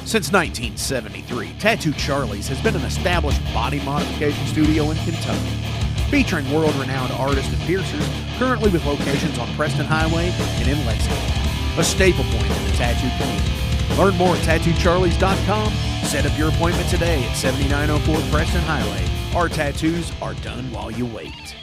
Since 1973, Tattoo Charlie's has been an established body modification studio in Kentucky, featuring world-renowned artists and piercers, currently with locations on Preston Highway and in Lexington, a staple point in the tattoo community. Learn more at TattooCharlies.com. Set up your appointment today at 7904 Preston Highway. Our tattoos are done while you wait.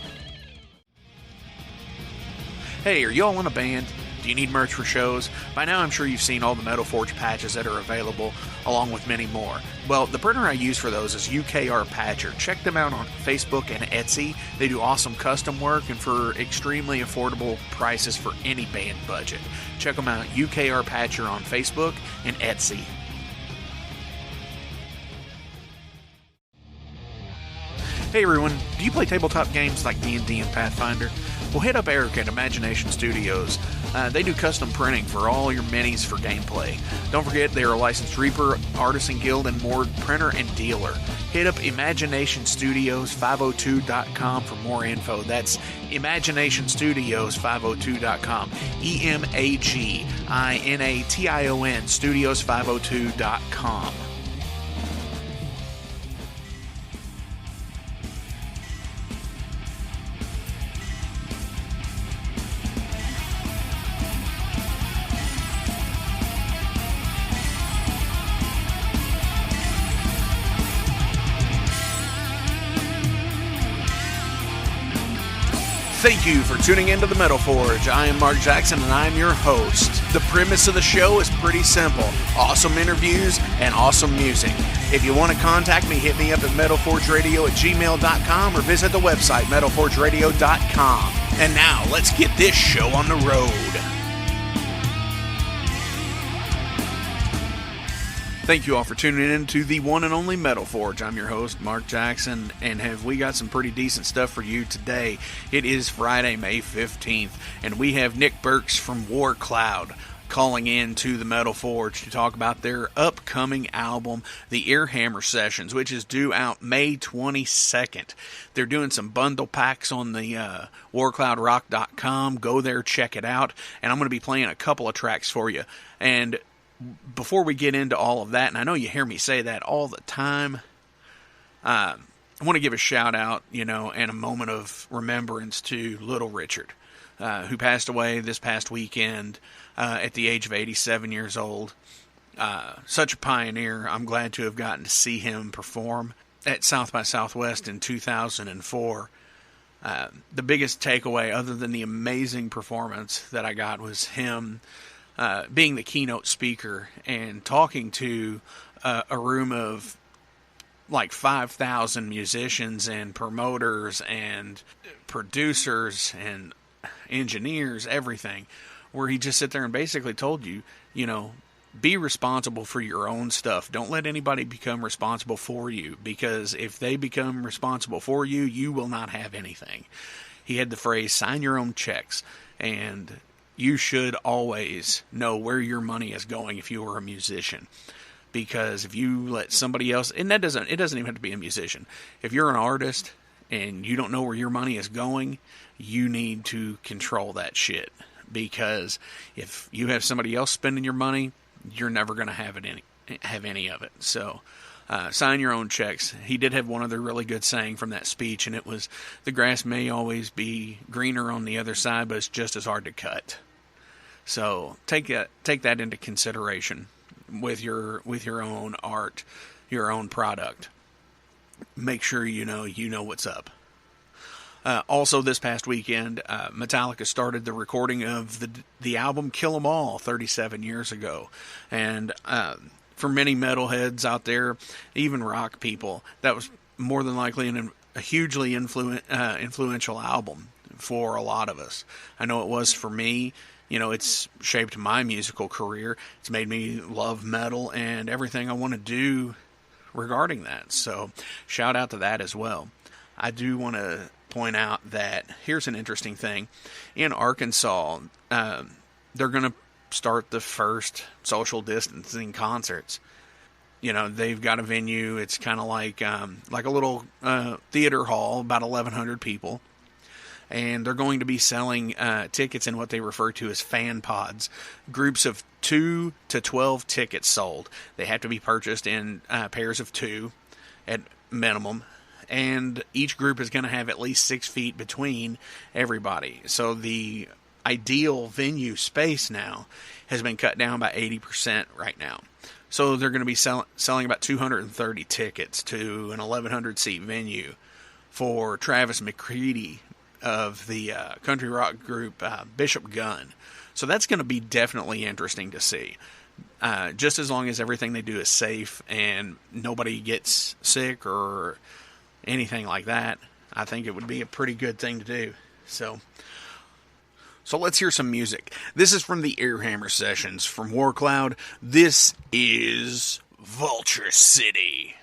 Hey, are y'all in a band? Do you need merch for shows? By now I'm sure you've seen all the Metal Forge patches that are available, along with many more. Well, the printer I use for those is UKR Patcher. Check them out on Facebook and Etsy. They do awesome custom work and for extremely affordable prices for any band budget. Check them out, UKR Patcher on Facebook and Etsy. Hey everyone, do you play tabletop games like D&D and Pathfinder? Well, hit up Eric at Imagination Studios. They do custom printing for all your minis for gameplay. Don't forget, they are a licensed Reaper, Artisan Guild, and Moored printer and dealer. Hit up ImaginationStudios502.com for more info. That's ImaginationStudios502.com. EMAGINATION Studios502.com. Thank you for tuning into the Metal Forge. I am Mark Jackson and I'm your host. The premise of the show is pretty simple. Awesome interviews and awesome music. If you want to contact me, hit me up at metalforgeradio@gmail.com or visit the website metalforgeradio.com. And now, let's get this show on the road. Thank you all for tuning in to the one and only Metal Forge. I'm your host, Mark Jackson, and we got some pretty decent stuff for you today. It is Friday, May 15th, and we have Nick Burks from War Cloud calling in to the Metal Forge to talk about their upcoming album, The Earhammer Sessions, which is due out May 22nd. They're doing some bundle packs on the warcloudrock.com. Go there, check it out, and I'm going to be playing a couple of tracks for you. And before we get into all of that, and I know you hear me say that all the time, I want to give a shout out, and a moment of remembrance to Little Richard, who passed away this past weekend at the age of 87 years old. Such a pioneer. I'm glad to have gotten to see him perform at South by Southwest in 2004. The biggest takeaway, other than the amazing performance that I got, was him being the keynote speaker and talking to a room of like 5,000 musicians and promoters and producers and engineers, everything, where he just sit there and basically told you, be responsible for your own stuff. Don't let anybody become responsible for you, because if they become responsible for you, you will not have anything. He had the phrase, sign your own checks, and you should always know where your money is going if you are a musician. Because if you let somebody else, and it doesn't even have to be a musician. If you're an artist and you don't know where your money is going, you need to control that shit. Because if you have somebody else spending your money, you're never going to have any of it. So sign your own checks. He did have one other really good saying from that speech, and it was, the grass may always be greener on the other side, but it's just as hard to cut. So take that into consideration with your own art, your own product. Make sure you know what's up. Also, this past weekend, Metallica started the recording of the album Kill 'Em All 37 years ago. And for many metalheads out there, even rock people, that was more than likely a hugely influential album for a lot of us. I know it was for me. It's shaped my musical career. It's made me love metal and everything I want to do regarding that. So shout out to that as well. I do want to point out that here's an interesting thing. In Arkansas, they're going to start the first social distancing concerts. They've got a venue. It's kind of like a little theater hall, about 1,100 people. and they're going to be selling tickets in what they refer to as fan pods, groups of 2 to 12 tickets sold. They have to be purchased in pairs of 2 at minimum, and each group is going to have at least 6 feet between everybody. So the ideal venue space now has been cut down by 80% right now. So they're going to be selling about 230 tickets to an 1,100 seat venue for Travis McCready of the country rock group Bishop Gunn. So that's going to be definitely interesting to see. Just as long as everything they do is safe and nobody gets sick or anything like that, I think it would be a pretty good thing to do. So let's hear some music. This is from the Airhammer Sessions from Warcloud. This is Vulture City.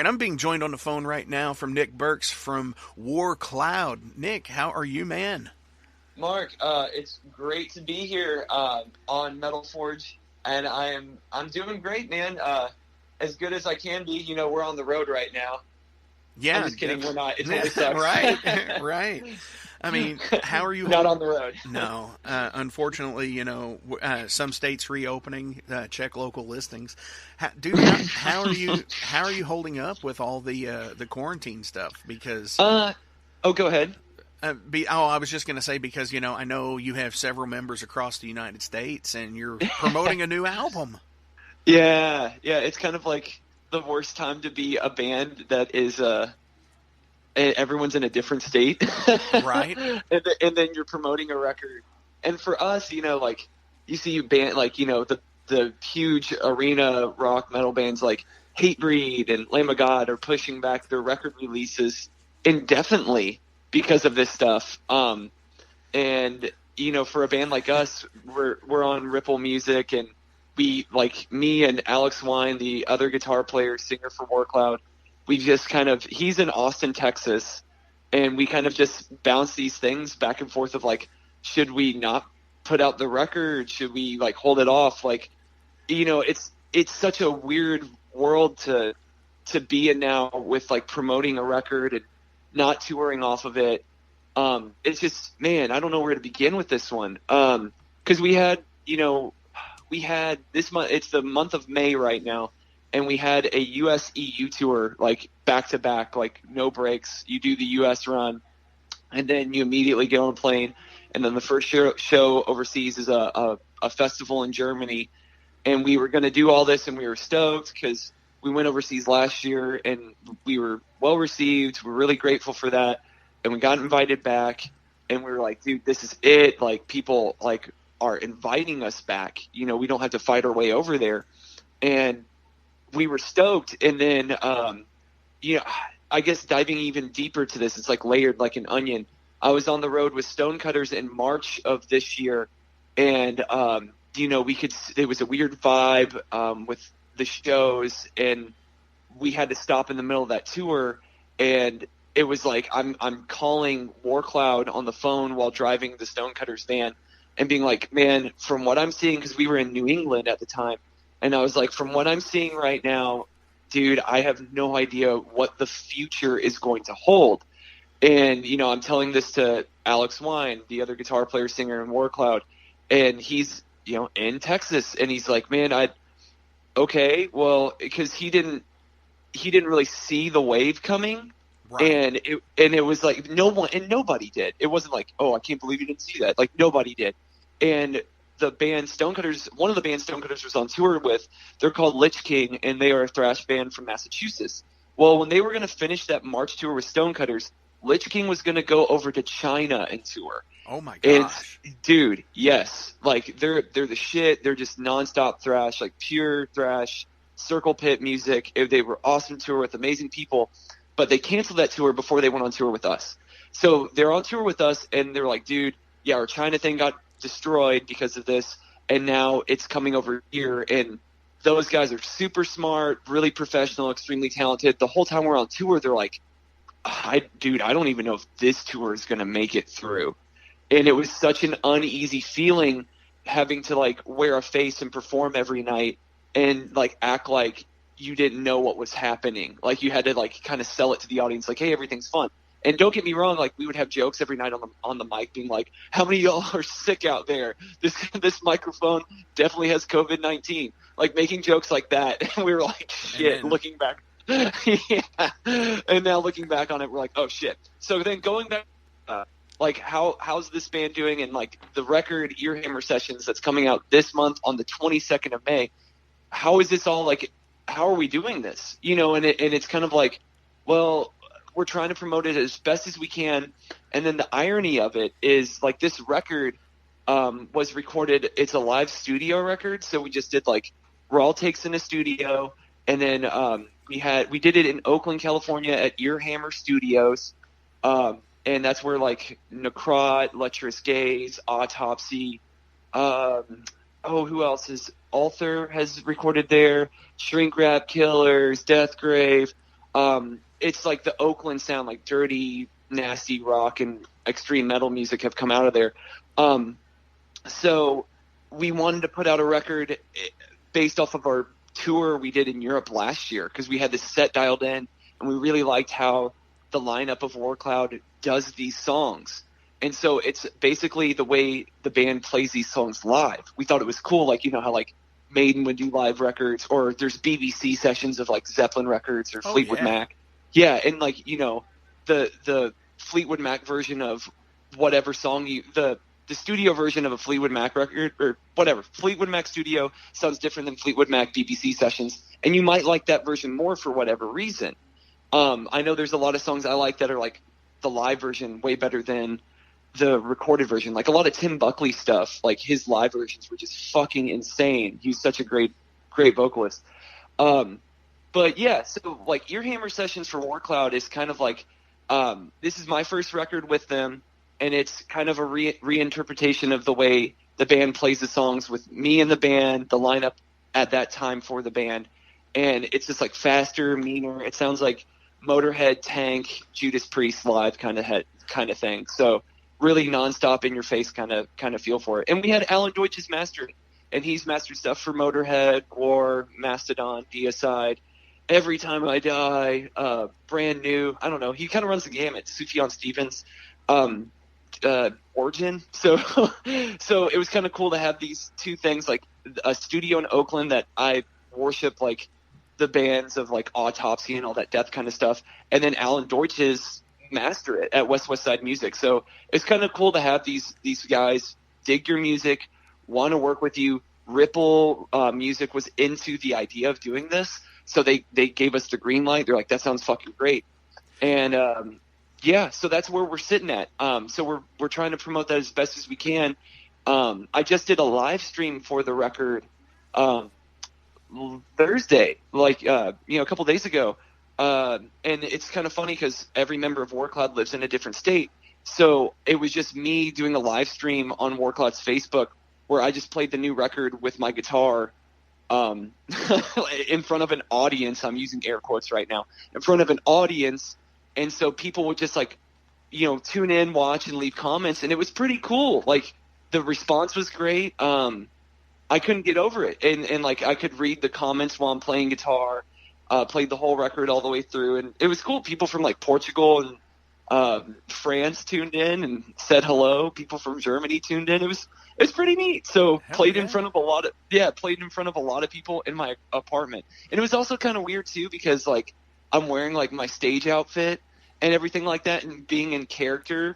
I'm being joined on the phone right now from Nick Burks from Warcloud. Nick, how are you, man? Mark, it's great to be here on Metal Forge, and I'm doing great, man. As good as I can be. You know, we're on the road right now. Yeah, I'm just kidding. We're not. It's only sucks. Right, right. I mean, how are you? Not on the road. No, unfortunately, some states reopening. Check local listings. Dude, how are you? How are you holding up with all the quarantine stuff? Because go ahead. I was just going to say because I know you have several members across the United States, and you're promoting a new album. Yeah, it's kind of like the worst time to be a band that is everyone's in a different state, right? and then you're promoting a record. And for us, like you see band like the huge arena rock metal bands like Hatebreed and Lamb of God are pushing back their record releases indefinitely because of this stuff. And for a band like us, we're on Ripple Music, and we, like me and Alex Wine, the other guitar player, singer for Warcloud, we just he's in Austin, Texas, and we kind of just bounce these things back and forth of like, should we not put out the record? Should we like hold it off? Like, it's such a weird world to be in now with like promoting a record and not touring off of it. It's just, man, I don't know where to begin with this one. 'Cause we had this month, it's the month of May right now, and we had a US EU tour, like back to back, like no breaks. You do the US run, and then you immediately get on a plane. And then the first show overseas is a festival in Germany. And we were going to do all this, and we were stoked because we went overseas last year, and we were well received. We're really grateful for that. And we got invited back, and we were like, dude, this is it. Like, people like are inviting us back. We don't have to fight our way over there. And we were stoked. And then, I guess diving even deeper to this, it's like layered like an onion. I was on the road with Stonecutters in March of this year, and it was a weird vibe with the shows, and we had to stop in the middle of that tour, and it was like I'm calling Warcloud on the phone while driving the Stonecutters van and being like, man, from what I'm seeing, because we were in New England at the time, and I was like, from what I'm seeing right now, dude, I have no idea what the future is going to hold. And, I'm telling this to Alex Wine, the other guitar player, singer in Warcloud, and he's, in Texas, and he's like, man, okay, well, because he didn't really see the wave coming. Right. And it was like nobody did. It wasn't like, oh, I can't believe you didn't see that. Like, nobody did. And the band Stonecutters, one of the bands Stonecutters was on tour with, they're called Lich King, and they are a thrash band from Massachusetts. Well, when they were going to finish that March tour with Stonecutters, Lich King was going to go over to China and tour. Oh my gosh. And, dude, yes. Like, they're the shit. They're just nonstop thrash, like pure thrash, circle pit music. They were awesome tour with amazing people, but they canceled that tour before they went on tour with us. So they're on tour with us, and they're like, dude, yeah, our China thing got destroyed because of this, and now it's coming over here. And those guys are super smart, really professional, extremely talented. The whole time we're on tour, they're like, I don't even know if this tour is going to make it through. And it was such an uneasy feeling having to like wear a face and perform every night and like act like you didn't know what was happening. Like, you had to like kind of sell it to the audience, like, hey, everything's fun. And don't get me wrong, like, we would have jokes every night on the mic being like, how many of y'all are sick out there? This microphone definitely has COVID-19. Like, making jokes like that. And we were like, shit, looking back. Yeah. And now looking back on it, we're like, oh shit. So then going back, like, how's this band doing? And like the record Earhammer Sessions that's coming out this month on the 22nd of May, how is this all, like, how are we doing this? And it's kind of like, well, we're trying to promote it as best as we can. And then the irony of it is, like, this record was recorded, it's a live studio record. So we just did like raw takes in a studio, and then we did it in Oakland, California at Earhammer Studios. And that's where like Necrot, Lecherous Gaze, Autopsy, who else is Althor has recorded there, Shrink Wrap Killers, Deathgrave. It's like the Oakland sound, like dirty, nasty rock and extreme metal music have come out of there. So we wanted to put out a record based off of our tour we did in Europe last year, because we had this set dialed in, and we really liked how the lineup of Warcloud does these songs. And so it's basically the way the band plays these songs live. We thought it was cool, like, you know how like Maiden would do live records, or there's BBC sessions of like Zeppelin records or Fleetwood Mac. Yeah, and like, you know, the Fleetwood Mac version of whatever song the studio version of a Fleetwood Mac record or whatever, Fleetwood Mac studio sounds different than Fleetwood Mac BBC sessions, and you might like that version more for whatever reason. I know there's a lot of songs I like that are like the live version way better than the recorded version. Like a lot of Tim Buckley stuff, like his live versions were just fucking insane. He was such a great vocalist. But yeah, so like Earhammer Sessions for War Cloud is kind of like, this is my first record with them, and it's kind of a reinterpretation of the way the band plays the songs with me and the band, the lineup at that time for the band. And it's just like faster, meaner. It sounds like Motorhead, Tank, Judas Priest live kind of thing. So really nonstop, in your face kind of feel for it. And we had Alan Deutsch's mastered, and he's mastered stuff for Motorhead, War, Mastodon, Deicide, Every Time I Die, Brand New. I don't know. He kind of runs the gamut. Sufjan Stevens, Origin. So it was kind of cool to have these two things, like a studio in Oakland that I worship, like the bands of like Autopsy and all that death kind of stuff, and then Alan Deutsch's master it at West Side Music. So it's kind of cool to have these guys dig your music, want to work with you. Ripple Music was into the idea of doing this, so they gave us the green light. They're like, that sounds fucking great. And yeah, so that's where we're sitting at. So we're trying to promote that as best as we can. I just did a live stream for the record Thursday, like a couple days ago. And it's kind of funny because every member of Warcloud lives in a different state. So it was just me doing a live stream on Warcloud's Facebook where I just played the new record with my guitar in front of an audience. I'm using air quotes right now. In front of an audience. And so people would just like, tune in, watch, and leave comments. And it was pretty cool. Like the response was great. I couldn't get over it. And like I could read the comments while I'm playing guitar. Played the whole record all the way through, and it was cool. People from like Portugal and France tuned in and said hello. People from Germany tuned in. It was pretty neat. So played in front of a lot of people in my apartment. And it was also kind of weird too, because like I'm wearing like my stage outfit and everything like that, and being in character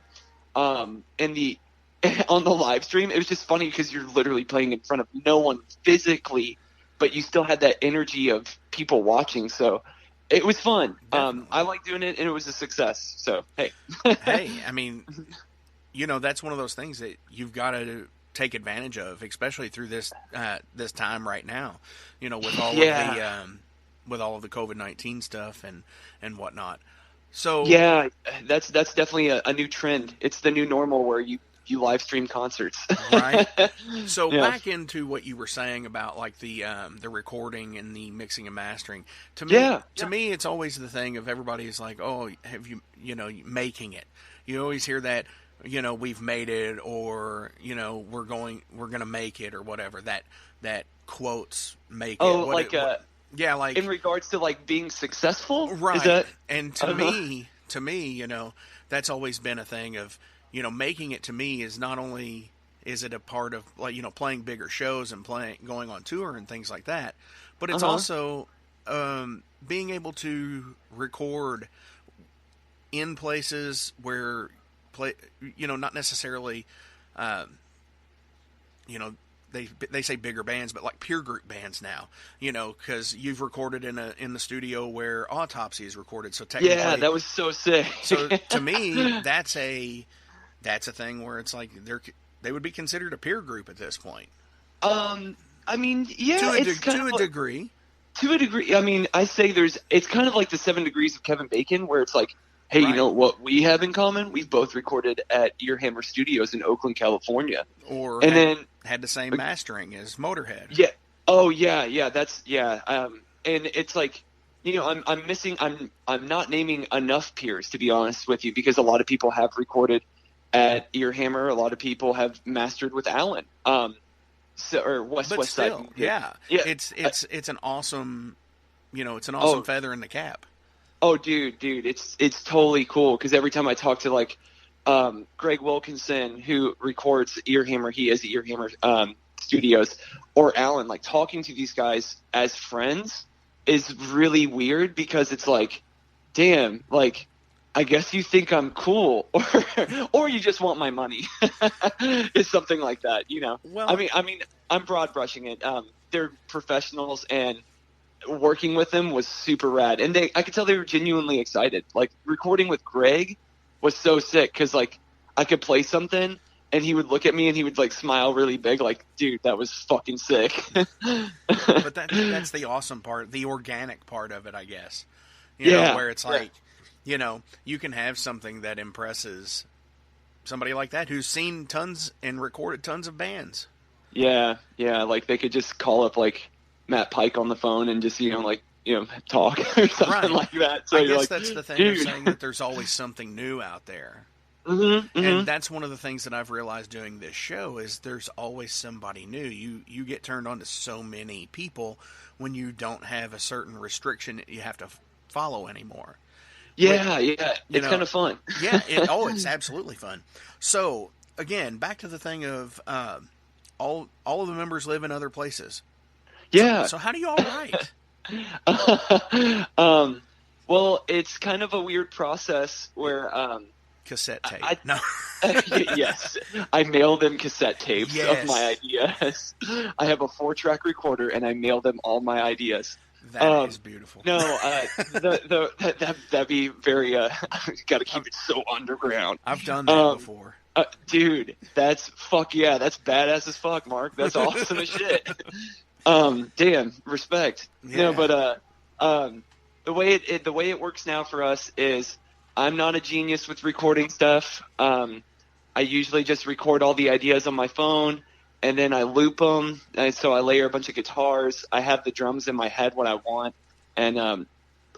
on the live stream. It was just funny because you're literally playing in front of no one physically, but you still had that energy of people watching. So it was fun. I like doing it, and it was a success. So, hey. Hey, I mean, that's one of those things that you've got to take advantage of, especially through this time right now, with all of the COVID-19 stuff and whatnot. So yeah, that's definitely a new trend. It's the new normal where you live stream concerts. Right. So back into what you were saying about like the recording and the mixing and mastering. To me, it's always the thing of everybody's like, oh, have you making it? You always hear that, we've made it, or we're gonna make it, or whatever. That quotes make it. Oh, like in regards to like being successful, right? Is that, and to me, that's always been a thing of. Making it to me is not only is it a part of like playing bigger shows and going on tour and things like that, but it's also being able to record in places where not necessarily they say bigger bands, but like peer group bands now, because you've recorded in the studio where Autopsy is recorded. So technically, yeah, that was so sick. So to me, that's a thing where it's like they would be considered a peer group at this point. I mean, yeah, to a degree. To a degree, I mean, I say it's kind of like the 7 Degrees of Kevin Bacon, where it's like, hey, you know what we have in common? We've both recorded at Earhammer Studios in Oakland, California, then had the same mastering as Motorhead. Yeah. Oh yeah. And it's like, I'm not naming enough peers, to be honest with you, because a lot of people have recorded at Earhammer. A lot of people have mastered with Alan, or West Side. Yeah. It's an awesome, feather in the cap. Oh, dude, it's totally cool, because every time I talk to like Greg Wilkinson, who records Earhammer, he is Earhammer Studios, or Alan, like talking to these guys as friends is really weird, because it's like, damn, like, I guess you think I'm cool, or you just want my money. It's something like that, you know. Well, I mean, I'm broad brushing it. They're professionals, and working with them was super rad, and I could tell they were genuinely excited. Like, recording with Greg was so sick, because like I could play something and he would look at me and he would like smile really big, like, dude, that was fucking sick. But that's the awesome part, the organic part of it, I guess. You know, where it's like, you know, you can have something that impresses somebody like that who's seen tons and recorded tons of bands. Yeah, like they could just call up like Matt Pike on the phone and just, you know, like, you know, talk or something like that. So I you're guess like, that's the thing dude. of saying that there's always something new out there. Mm-hmm. And that's one of the things that I've realized doing this show is there's always somebody new. You get turned on to so many people when you don't have a certain restriction that you have to follow anymore. Yeah, it's kind of fun. It's absolutely fun. So again, back to the thing of all of the members live in other places. Yeah. So how do you all write? Well, it's kind of a weird process where cassette tape. Yes, I mail them cassette tapes of my ideas. I have a 4-track recorder, and I mail them all my ideas. That is beautiful. No, that'd be very. Got to keep it so underground. I've done that before. Dude, that's badass as fuck, Mark. That's awesome as shit. Damn, respect. Yeah. No, but the way it works now for us is I'm not a genius with recording stuff. I usually just record all the ideas on my phone, and then I loop them. And so I layer a bunch of guitars. I have the drums in my head, what I want, and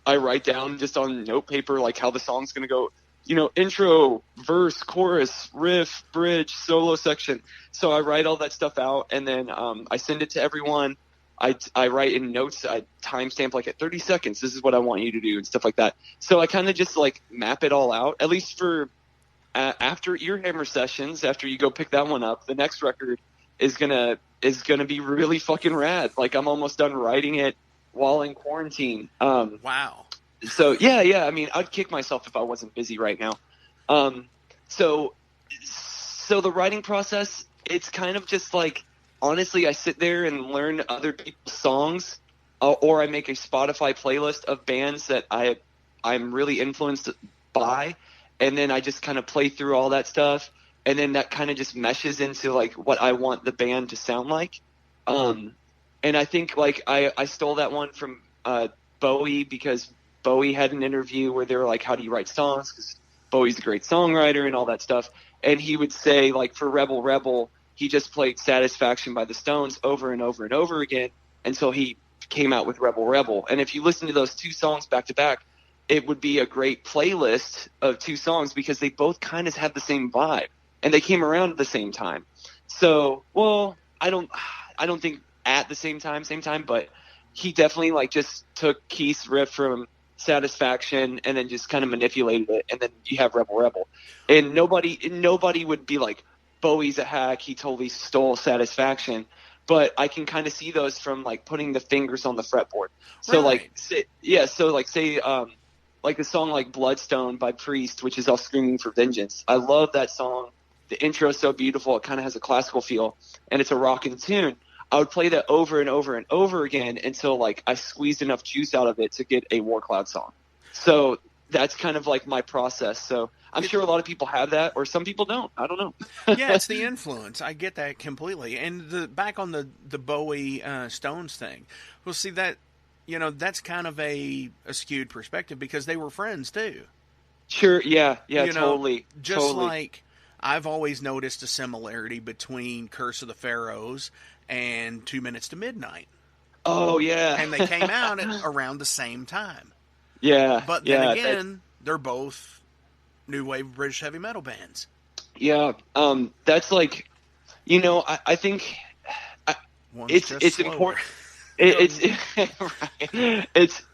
I write down just on note paper like how the song's gonna go. You know, intro, verse, chorus, riff, bridge, solo section. So I write all that stuff out, and then I send it to everyone. I write in notes. I timestamp like at 30 seconds. This is what I want you to do and stuff like that. So I kind of just like map it all out. At least for after Earhammer sessions, after you go pick that one up, the next record is gonna be really fucking rad. Like I'm almost done writing it while in quarantine. Wow. So yeah. I mean, I'd kick myself if I wasn't busy right now. So the writing process, it's kind of just like, honestly, I sit there and learn other people's songs, or I make a Spotify playlist of bands that I'm really influenced by, and then I just kind of play through all that stuff, and then that kind of just meshes into like what I want the band to sound like. And I think like I stole that one from Bowie, because Bowie had an interview where they were like, how do you write songs? Because Bowie's a great songwriter and all that stuff. And he would say, like, for Rebel Rebel, he just played Satisfaction by the Stones over and over and over again until he came out with Rebel Rebel. And if you listen to those two songs back to back, it would be a great playlist of two songs, because they both kind of have the same vibe and they came around at the same time. So, well, I don't think at the same time, but he definitely like just took Keith's riff from Satisfaction and then just kind of manipulated it, and then you have Rebel Rebel. And nobody would be like, Bowie's a hack, he totally stole Satisfaction. But I can kind of see those from like putting the fingers on the fretboard. So right. say like the song like Bloodstone by Priest, which is all screaming for vengeance. I love that song. The intro is so beautiful. It kind of has a classical feel, and it's a rockin' tune. I would play that over and over and over again until like I squeezed enough juice out of it to get a War Cloud song. So that's kind of like my process. So I'm sure a lot of people have that, or some people don't. I don't know. Yeah, it's the influence. I get that completely. And back on the Bowie Stones thing, well, see that, you know, that's kind of a skewed perspective because they were friends too. Sure. Yeah. You Totally. know, just totally. like I've always noticed a similarity between Curse of the Pharaohs and 2 Minutes to Midnight. Oh yeah. And they came out around the same time. Yeah. But then again, they're both new wave British heavy metal bands. Yeah. That's like, you know, I think it's important. It's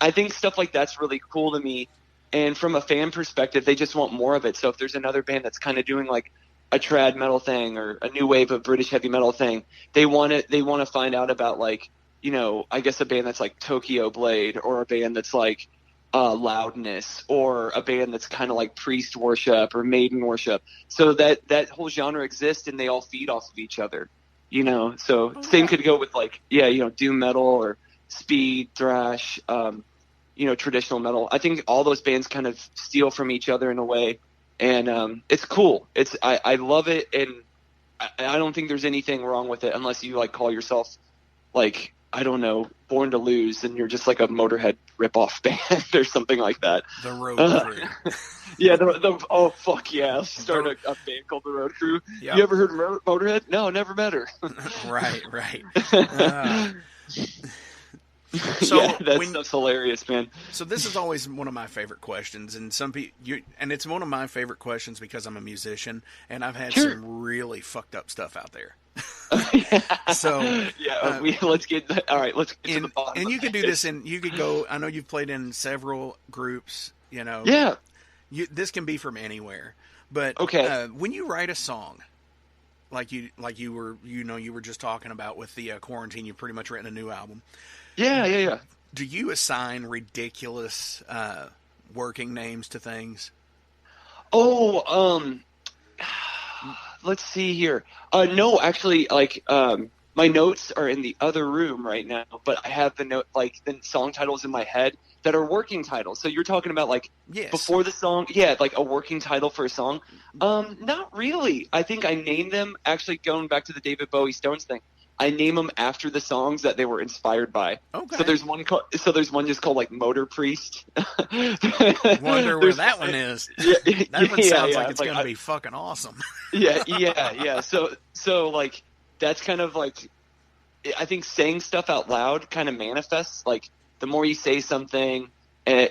I think stuff like that's really cool to me, And from a fan perspective, they just want more of it. So if there's another band that's kind of doing like a trad metal thing or a new wave of British heavy metal thing, they want to find out about, like, you know, I guess a band that's like Tokyo Blade, or a band that's like Loudness, or a band that's kind of like Priest Worship or Maiden Worship. So that whole genre exists, and they all feed off of each other, you know. So same could go with, like, you know, doom metal or speed thrash, you know, traditional metal. I think all those bands kind of steal from each other in a way, and it's cool. I love it, and I don't think there's anything wrong with it unless you like call yourself, like, I don't know, Born to Lose, and you're just like a Motorhead ripoff band or something like that. The Road Crew. Yeah, oh fuck yeah! Start a band called the Road Crew. Yep. You ever heard of Motorhead? No, never met her. Right. So yeah, that's hilarious, man. So this is always one of my favorite questions, and and it's one of my favorite questions because I'm a musician, and I've had some really fucked up stuff out there. So yeah, let's get to the bottom. And you could do this, and you could go. I know you've played in several groups. You know, yeah. This can be from anywhere, but when you write a song, like you were just talking about with the quarantine, you've pretty much written a new album. Yeah. Do you assign ridiculous working names to things? Oh, let's see here. No, actually, like, my notes are in the other room right now, but I have the song titles in my head that are working titles. So you're talking about, like, before the song, like a working title for a song. Not really. I think I named them, actually, going back to the David Bowie Stones thing, I name them after the songs that they were inspired by. Okay. So there's one just called, like, Motor Priest. Wonder where that one is. That one sounds like it's going to be fucking awesome. Yeah. So like, that's kind of like, I think saying stuff out loud kind of manifests. Like, the more you say something,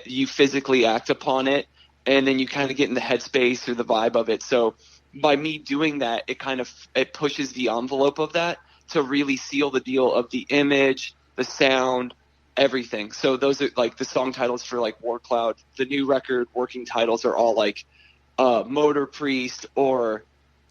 you physically act upon it, and then you kind of get in the headspace or the vibe of it. So by me doing that, it pushes the envelope of that to really seal the deal of the image, the sound, everything. So those are like the song titles for, like, War Cloud. The new record working titles are all like Motor Priest or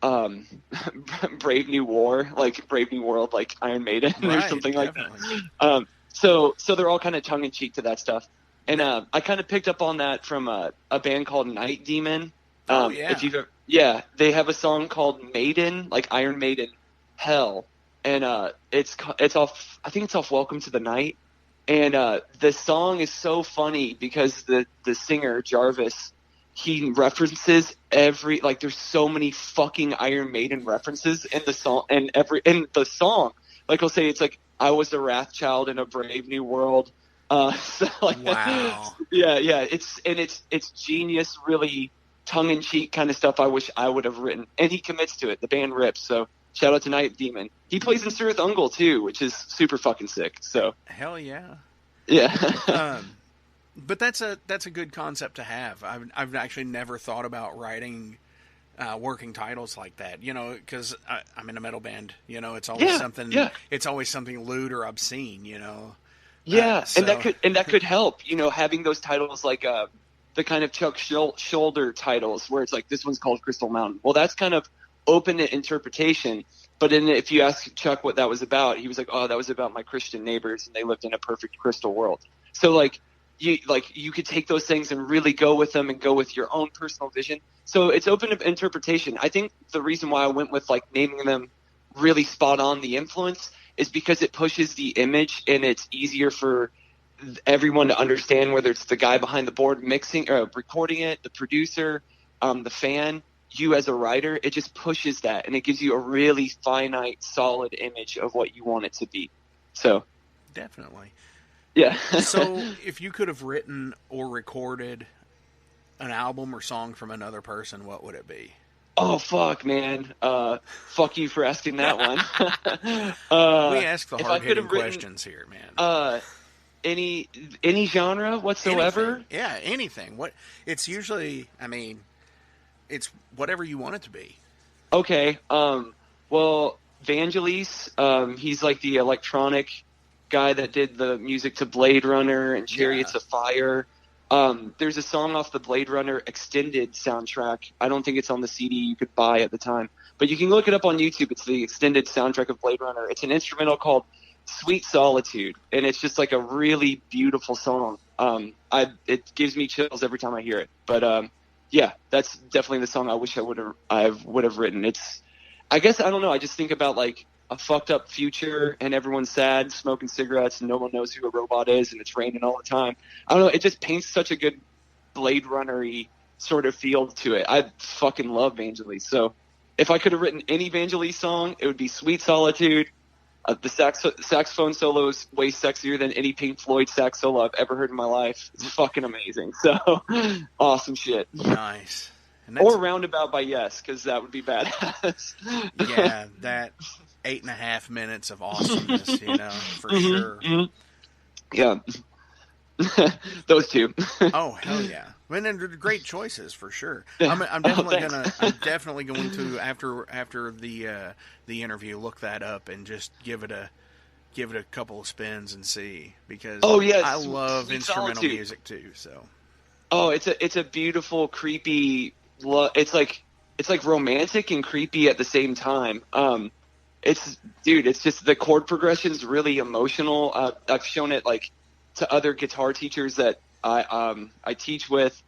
Brave New War, like Brave New World, like Iron Maiden, or something definitely. Like that. So they're all kind of tongue in cheek to that stuff. And I kind of picked up on that from a band called Night Demon. They have a song called Maiden, like Iron Maiden, Hell. And it's off. I think it's off Welcome to the Night. And the song is so funny because the singer Jarvis, he references there's so many fucking Iron Maiden references in the song, and in the song, like, he'll say it's like, I was a Wrathchild in a Brave New World. So, like, wow. Yeah. It's genius, really tongue in cheek kind of stuff. I wish I would have written, and he commits to it. The band rips. So shout out to Night Demon. He plays in Sir Thungle too, which is super fucking sick. So hell yeah. Yeah. But that's a good concept to have. I've actually never thought about writing working titles like that. You know, because I'm in a metal band. You know, it's always something. Yeah. It's always something lewd or obscene. You know. Yeah, and that could help. You know, having those titles like the kind of Chuck Shoulder titles where it's like, this one's called Crystal Mountain. Well, that's kind of open to interpretation. But if you ask Chuck what that was about, he was like, oh, that was about my Christian neighbors, and they lived in a perfect crystal world. So like you could take those things and really go with them and go with your own personal vision. So it's open to interpretation. I think the reason why I went with, like, naming them really spot on the influence is because it pushes the image, and it's easier for everyone to understand, whether it's the guy behind the board mixing or recording it, the producer, the fan, you as a writer. It just pushes that, and it gives you a really finite, solid image of what you want it to be. So definitely. Yeah. So if you could have written or recorded an album or song from another person, what would it be? Oh, fuck, man. Fuck you for asking that one. We ask the hard-hitting questions here, man. Any genre whatsoever? Anything. Yeah, anything. It's usually, it's whatever you want it to be. Okay. Well, Vangelis, he's like the electronic guy that did the music to Blade Runner and Chariots of Fire. There's a song off the Blade Runner extended soundtrack. I don't think it's on the CD you could buy at the time, but you can look it up on YouTube. It's the extended soundtrack of Blade Runner. It's an instrumental called Sweet Solitude, and it's just like a really beautiful song. It gives me chills every time I hear it. But yeah, that's definitely the song I wish I would have written. I guess, I don't know, I just think about like a fucked up future and everyone's sad, smoking cigarettes, and no one knows who a robot is, and it's raining all the time. I don't know, it just paints such a good Blade Runner-y sort of feel to it. I fucking love Vangelis. So if I could have written any Vangelis song, it would be Sweet Solitude. The saxophone solo is way sexier than any Pink Floyd sax solo I've ever heard in my life. It's fucking amazing. So awesome shit. Nice. Or Roundabout by Yes, because that would be badass. Yeah, that 8.5 minutes of awesomeness, for sure. Mm-hmm. Yeah. Those two. Oh, hell yeah. And they're great choices for sure. Yeah. I'm definitely going to after the interview look that up and just give it a couple of spins and see, because I love instrumental music too. So it's a beautiful, creepy. It's like romantic and creepy at the same time. It's just the chord progression's really emotional. I've shown it like to other guitar teachers that I teach with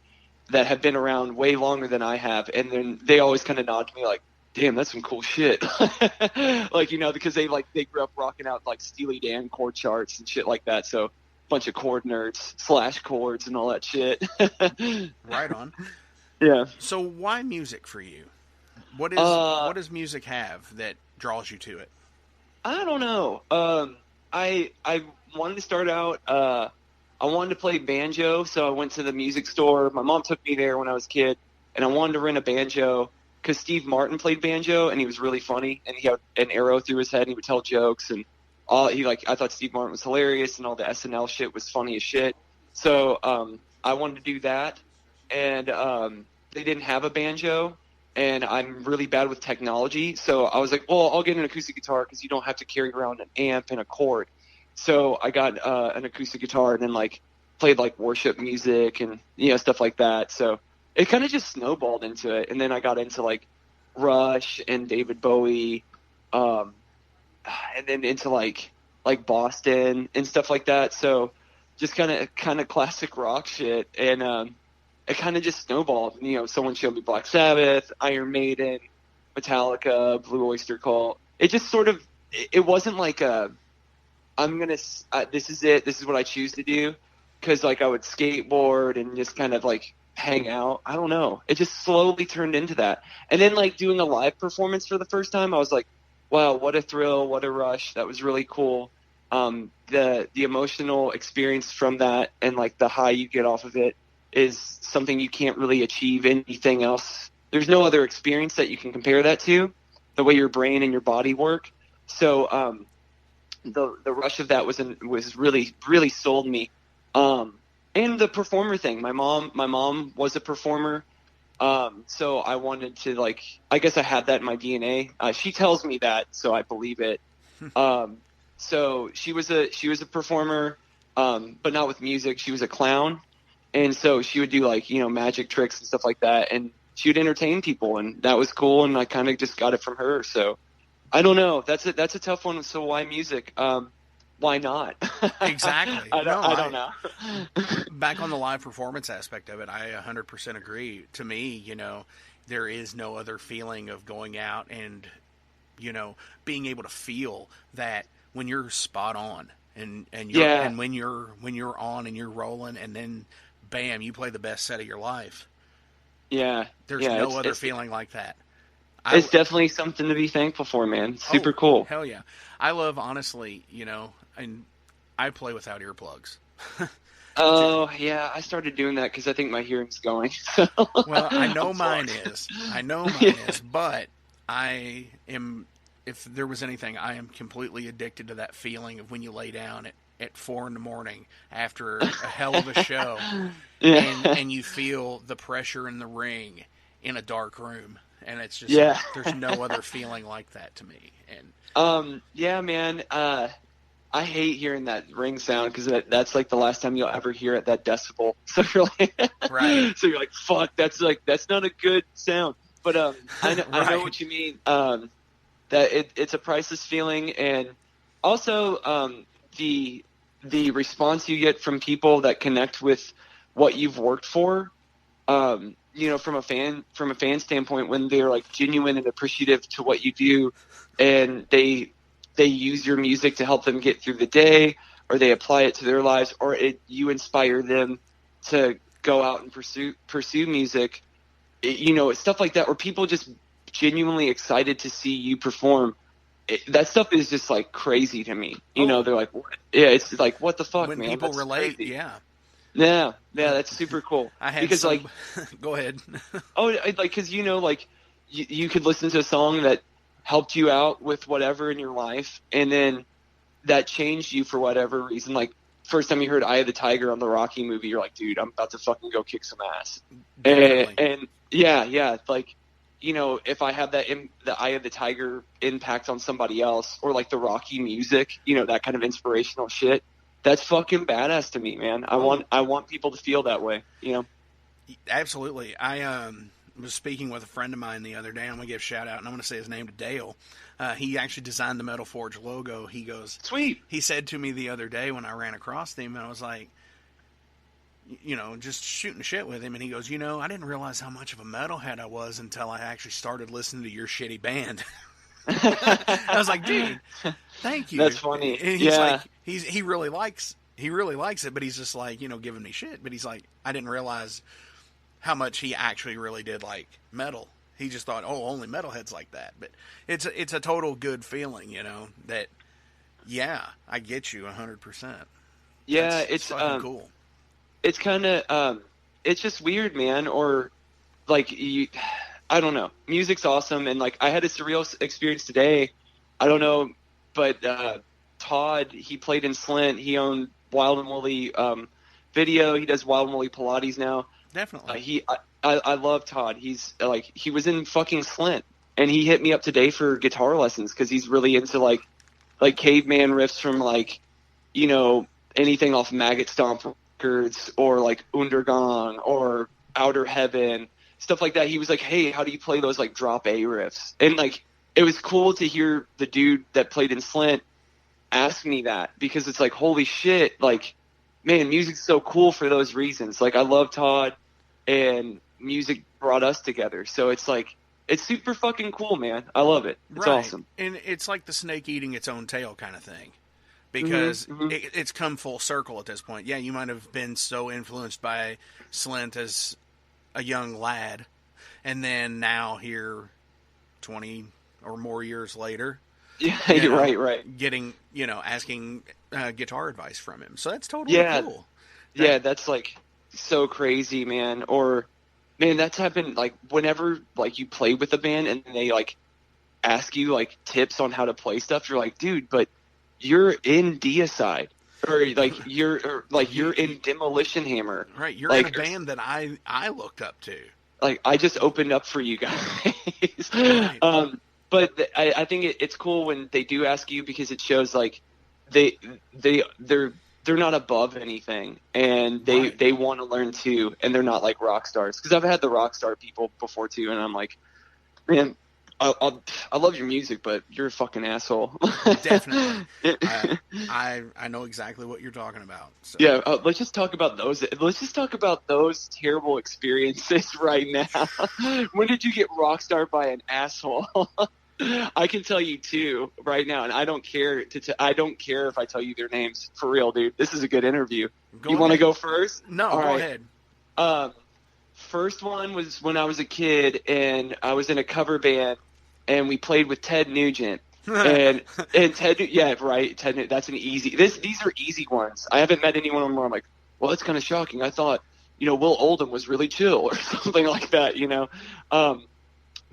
that have been around way longer than I have, and then they always kind of nod to me like, damn, that's some cool shit. Like, because they grew up rocking out like Steely Dan chord charts and shit like that. So bunch of chord nerds, slash chords and all that shit. Right on. Yeah. So why music for you? What does music have that draws you to it? I don't know. I wanted to start out, I wanted to play banjo, so I went to the music store. My mom took me there when I was a kid, and I wanted to rent a banjo because Steve Martin played banjo, and he was really funny, and he had an arrow through his head, and he would tell jokes, and I thought Steve Martin was hilarious, and all the SNL shit was funny as shit. So I wanted to do that, and they didn't have a banjo, and I'm really bad with technology, so I was like, well, I'll get an acoustic guitar because you don't have to carry around an amp and a cord. So I got an acoustic guitar and then played worship music and stuff like that. So it kind of just snowballed into it, and then I got into Rush and David Bowie, and then into Boston and stuff like that. So just kind of classic rock shit, and it kind of just snowballed. Someone showed me Black Sabbath, Iron Maiden, Metallica, Blue Oyster Cult. It just sort of it wasn't like a this is it. This is what I choose to do. Because I would skateboard and just kind of hang out. I don't know. It just slowly turned into that. And then doing a live performance for the first time, I was like, wow, what a thrill, what a rush. That was really cool. The emotional experience from that and the high you get off of it is something you can't really achieve anything else. There's no other experience that you can compare that to, the way your brain and your body work. So the rush of that was really, really sold me. And the performer thing. My mom was a performer. So I wanted to I guess I had that in my DNA. She tells me that, so I believe it. So she was a performer, but not with music. She was a clown. And so she would do magic tricks and stuff like that. And she would entertain people, and that was cool. And I kind of just got it from her. So I don't know. That's a tough one. So why music? Why not? Exactly. I don't know. Back on the live performance aspect of it, I 100% agree. To me, there is no other feeling of going out and, being able to feel that when you're spot on and when you're on and you're rolling, and then bam, you play the best set of your life. Yeah. There's no other feeling like that. It's definitely something to be thankful for, man. Super cool. Hell yeah. I love, honestly, and I play without earplugs. Oh, yeah. I started doing that because I think my hearing's going. Well, I know mine is. But I am, if there was anything, I am completely addicted to that feeling of when you lay down at 4 a.m. after a hell of a show, and you feel the pressure in the ring in a dark room. And it's just, there's no other feeling like that to me. And yeah, man. I hate hearing that ring sound because that's like the last time you'll ever hear it, that decibel. So you're like, right. So you're like, fuck, that's not a good sound. But I know Right. what you mean. That it's a priceless feeling, and also the response you get from people that connect with what you've worked for. You know, from a fan standpoint, when they're like genuine and appreciative to what you do, and they use your music to help them get through the day, or they apply it to their lives, or you inspire them to go out and pursue music. You know, stuff like that, where people just genuinely excited to see you perform. That stuff is just like crazy to me. You know, they're like, what? Yeah, it's like, what the fuck, when man? people That's relate, crazy. Yeah, that's super cool. I had because like, go ahead. like, because you know, like you could listen to a song that helped you out with whatever in your life, and then that changed you for whatever reason. Like, first time you heard "Eye of the Tiger" on the Rocky movie, you're like, dude, I'm about to fucking go kick some ass. And yeah, like, you know, if I have the "Eye of the Tiger" impact on somebody else, or like the Rocky music, you know, that kind of inspirational shit, that's fucking badass to me, man. I want people to feel that way, you know. Absolutely. I was speaking with a friend of mine the other day. I'm gonna give a shout out, and I'm gonna say his name to Dale. He actually designed the Metal Forge logo. He goes, sweet. He said to me the other day when I ran across him, and I was like, you know, just shooting shit with him, and he goes, you know, I didn't realize how much of a metalhead I was until I actually started listening to your shitty band. I was like, dude, thank you. That's funny. And he's like, he really likes it, but he's just like, you know, giving me shit. But he's like, I didn't realize how much he actually really did like metal. He just thought, oh, only metalheads like that. But it's a total good feeling, you know, that, yeah, I get you 100%. Yeah, it's fucking cool. It's kind of, it's just weird, man. Or like, I don't know. Music's awesome. And like, I had a surreal experience today. I don't know, but Todd, he played in Slint. He owned Wild and Woolly Video. He does Wild and Woolly Pilates now. Definitely. I love Todd. He's like, he was in fucking Slint, and he hit me up today for guitar lessons because he's really into like caveman riffs from like, you know, anything off Maggot Stomp records, or like Undergang or Outer Heaven, stuff like that. He was like, hey, how do you play those like drop A riffs? And like, it was cool to hear the dude that played in Slint ask me that, because it's like, holy shit, like, man, music's so cool for those reasons. Like, I love Todd, and music brought us together. So it's like, it's super fucking cool, man. I love it. It's awesome. And it's like the snake eating its own tail kind of thing, because it's come full circle at this point. Yeah, you might have been so influenced by Slint as a young lad, and then now here 20 or more years later, yeah, you know, right, getting, you know, asking guitar advice from him. So that's totally cool. Yeah, that's like so crazy, man. Or, man, that's happened like whenever like you play with a band and they like ask you like tips on how to play stuff, you're like, dude, but you're in Deicide, or like you're in Demolition Hammer. Right, you're like, in a band that I looked up to. Like, I just opened up for you guys. Right. But I think it's cool when they do ask you, because it shows like they're not above anything, and they want to learn too, and they're not like rock stars. Because I've had the rock star people before too, and I'm like, man, I love your music, but you're a fucking asshole. Definitely. I know exactly what you're talking about. So. Yeah, let's just talk about those. Let's just talk about those terrible experiences right now. When did you get rockstar by an asshole? I can tell you two right now, and I don't care I don't care if I tell you their names. For real, dude. This is a good interview. You want to go first? No, All go right. ahead. First one was when I was a kid, and I was in a cover band, and we played with Ted Nugent. and Ted, yeah, right. Ted, that's an easy. These are easy ones. I haven't met anyone where I'm like, well, that's kind of shocking. I thought, you know, Will Oldham was really chill or something like that, you know.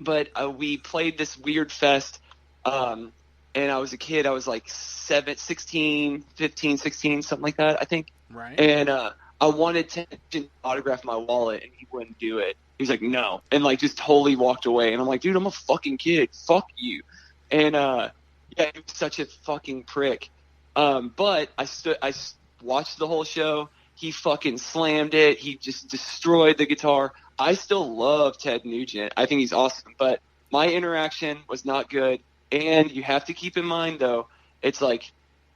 But we played this weird fest, and I was a kid. I was like 15, 16, something like that, I think. Right. And I wanted to autograph my wallet, and he wouldn't do it. He was like, no, and like just totally walked away. And I'm like, dude, I'm a fucking kid. Fuck you. And yeah, he was such a fucking prick. But I watched the whole show. He fucking slammed it. He just destroyed the guitar. I still love Ted Nugent. I think he's awesome, but my interaction was not good. And you have to keep in mind, though, it's like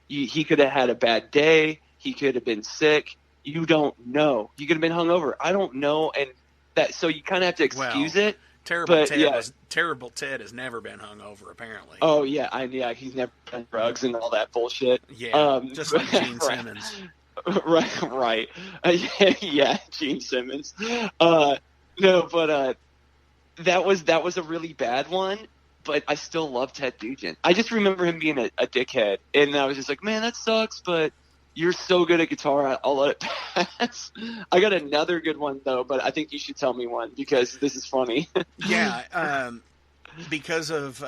he could have had a bad day. He could have been sick. You don't know. He could have been hungover. I don't know. And so you kind of have to excuse it. Terrible Ted has never been hungover, apparently. Oh, yeah. He's never done drugs and all that bullshit. Yeah, just like Gene Simmons. Right. Yeah, Gene Simmons. No, but that was a really bad one, but I still love Ted Nugent. I just remember him being a dickhead, and I was just like, man, that sucks, but you're so good at guitar, I'll let it pass. I got another good one, though, but I think you should tell me one, because this is funny. Yeah, because of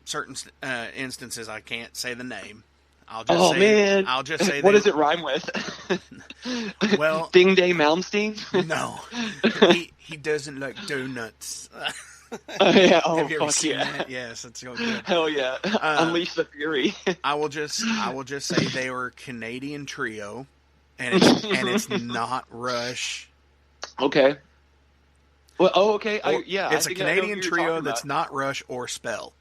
certain instances, I can't say the name. Man. I'll just say what does it rhyme with? Well, Ding Day Malmsteen? No. He doesn't like donuts. Yeah. Have you ever seen that? Yes, it's so good. Hell yeah. Unleash the Fury. I will just say they were a Canadian trio, and it's not Rush. Okay. Well, okay. It's a Canadian trio that's not Rush or Spell.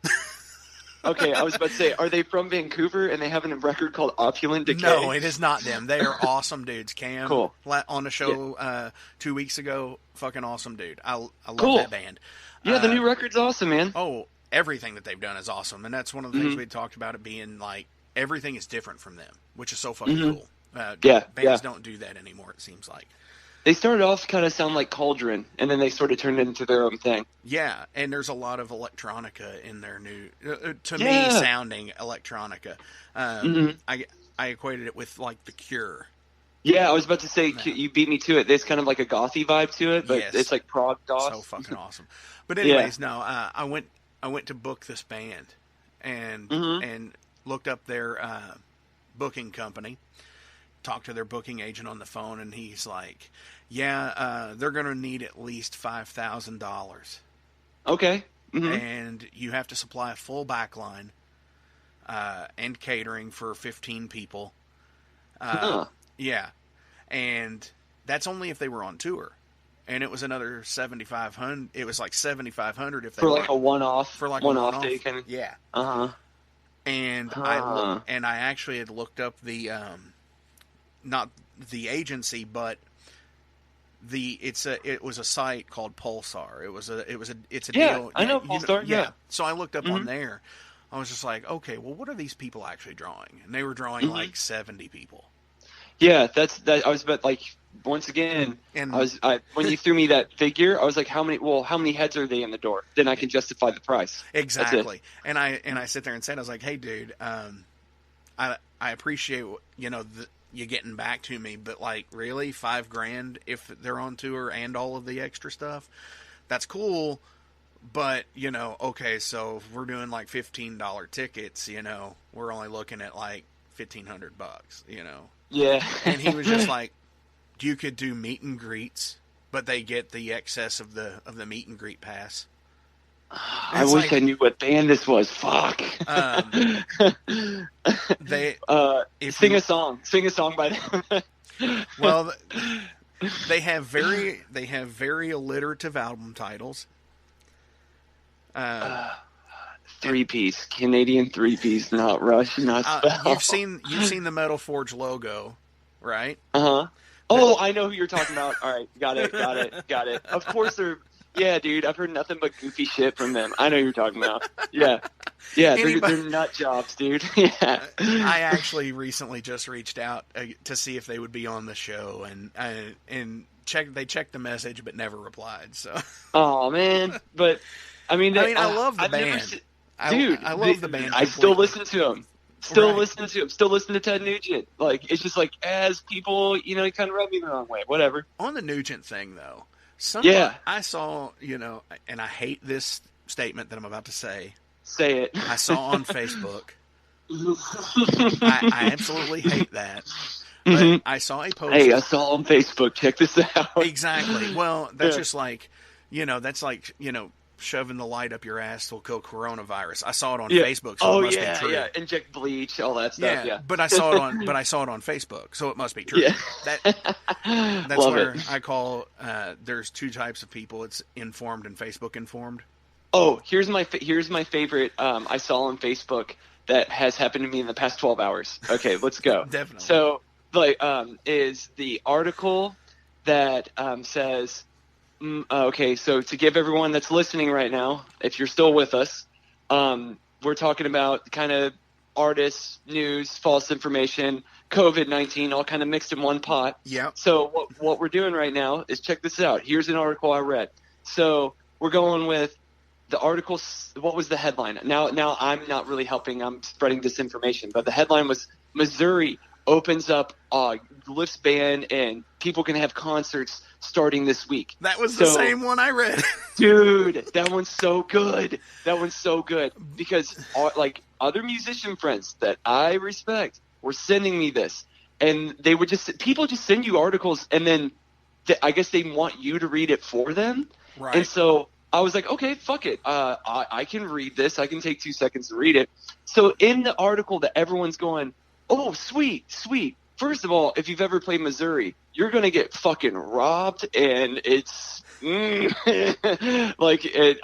Okay, I was about to say, are they from Vancouver and they have a record called Opulent Decay? No, it is not them. They are awesome dudes. Cam, cool. On the show 2 weeks ago, fucking awesome dude. I love that band. Yeah, the new record's awesome, man. Oh, everything that they've done is awesome, and that's one of the things we talked about, it being like everything is different from them, which is so fucking cool. Bands don't do that anymore, it seems like. They started off kind of sound like Cauldron, and then they sort of turned it into their own thing. Yeah, and there's a lot of electronica in their new, to me, sounding electronica. I equated it with, like, The Cure. Yeah, I was about to say, you beat me to it. There's kind of like a gothy vibe to it, but it's like prog goth. So fucking awesome. But anyways, I went to book this band and looked up their booking company. Talked to their booking agent on the phone, and he's like, they're going to need at least $5,000. Okay. And you have to supply a full backline and catering for 15 people. Yeah. And that's only if they were on tour. And it was another $7,500. It was like $7,500 if they were like a one-off. For like one-off day kind of. Yeah. And I actually had looked up the not the agency, but it was a site called Pulsar. It's a deal. I know Pulsar. Yeah. So I looked up on there. I was just like, okay, well, what are these people actually drawing? And they were drawing like 70 people. Yeah, I was about like, once again, and when you threw me that figure, I was like, how many heads are they in the door? Then I can justify the price. Exactly. And I sit there and said, I was like, hey, dude, I appreciate you getting back to me, but like, really, $5,000 if they're on tour and all of the extra stuff, that's cool. But okay, so if we're doing like $15 tickets, we're only looking at like $1,500, Yeah. And he was just like, you could do meet and greets, but they get the excess of the meet and greet pass. I wish I knew what band this was. Fuck. Sing a song by them. Well, they have very alliterative album titles. Three-piece, Canadian three-piece, not Rush, not Spell. You've seen the Metal Forge logo, right? Oh, I know who you're talking about. All right, got it. Of course they're. Yeah, dude, I've heard nothing but goofy shit from them. I know who you're talking about. Yeah, they're nut jobs, dude. Yeah. I actually recently just reached out to see if they would be on the show, and they checked the message but never replied. So. Oh man, but I mean, I love the band. I love the band. I still listen to them. Still listen to Ted Nugent. Like, it's just like, as people, he kind of rub me the wrong way. Whatever. On the Nugent thing, though. I saw, and I hate this statement that I'm about to say. Say it. I saw on Facebook. I absolutely hate that. But I saw a post. Hey, I saw on Facebook. Check this out. Exactly. Well, that's just like, that's like, shoving the light up your ass will kill coronavirus. I saw it on Facebook, so it must be true. Yeah, inject bleach, all that stuff. Yeah, but I saw it on Facebook, so it must be true. Yeah. That's where I call. There's two types of people. It's informed and Facebook informed. Oh, here's my favorite. I saw on Facebook that has happened to me in the past 12 hours. Okay, let's go. Definitely. So, is the article that says. Okay, so to give everyone that's listening right now, if you're still with us, we're talking about kind of artists, news, false information, COVID-19, all kind of mixed in one pot. Yeah. So what we're doing right now is check this out. Here's an article I read. So we're going with the article. What was the headline? Now I'm not really helping. I'm spreading disinformation, but the headline was Missouri opens up lifts ban and people can have concerts starting this week. That was the same one I read. Dude, that one's so good. Because other musician friends that I respect were sending me this, and they would people just send you articles, and then I guess they want you to read it for them. Right. And so I was like, okay, fuck it. I can read this. I can take 2 seconds to read it. So in the article that everyone's going, oh, sweet. First of all, if you've ever played Missouri, you're going to get fucking robbed, and it's I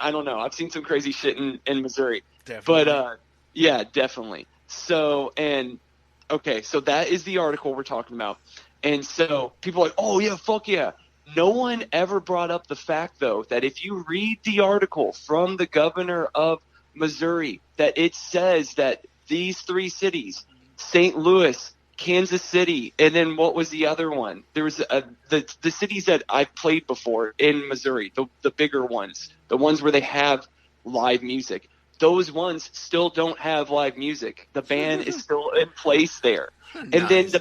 don't know. I've seen some crazy shit in Missouri. Definitely. But yeah, definitely. So, so that is the article we're talking about. And so people are like, oh, yeah, fuck yeah. No one ever brought up the fact, though, that if you read the article from the governor of Missouri, that it says that these 3 cities, St. Louis, Kansas City, and then what was the other one? There was the cities that I've played before in Missouri, the bigger ones, the ones where they have live music. Those ones still don't have live music. The ban is still in place there. Nice. And then the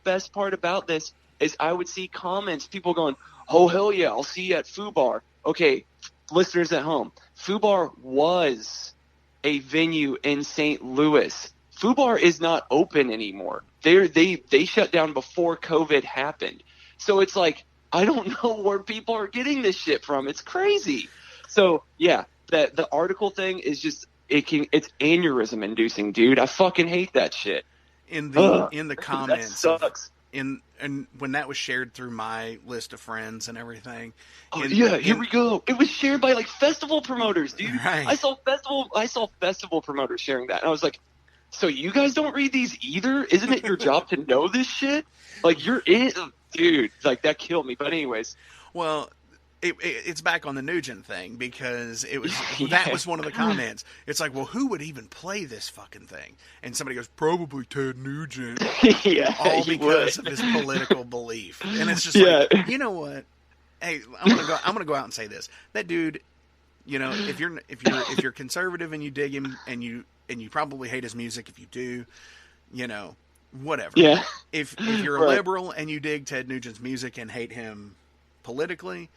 best part about this is I would see comments, people going, oh, hell yeah, I'll see you at FUBAR. Okay, listeners at home, FUBAR was a venue in St. Louis. FUBAR is not open anymore. They shut down before COVID happened. So it's like, I don't know where people are getting this shit from. It's crazy. So yeah, the article thing is just it's aneurysm inducing, dude. I fucking hate that shit. In the comments, that sucks. And when that was shared through my list of friends and everything. Here we go. It was shared by festival promoters, dude. Right. I saw festival promoters sharing that, and I was like, so you guys don't read these either? Isn't it your job to know this shit? You're in, dude. That killed me. But anyways, well, it's back on the Nugent thing because it was that was one of the comments. It's like, well, who would even play this fucking thing? And somebody goes, probably Ted Nugent. Yeah, all because of his political belief. And it's just like, you know what? Hey, I'm gonna go out and say this. That dude, if you're conservative and you dig him and you probably hate his music if you do, whatever. Yeah. If you're a liberal and you dig Ted Nugent's music and hate him politically,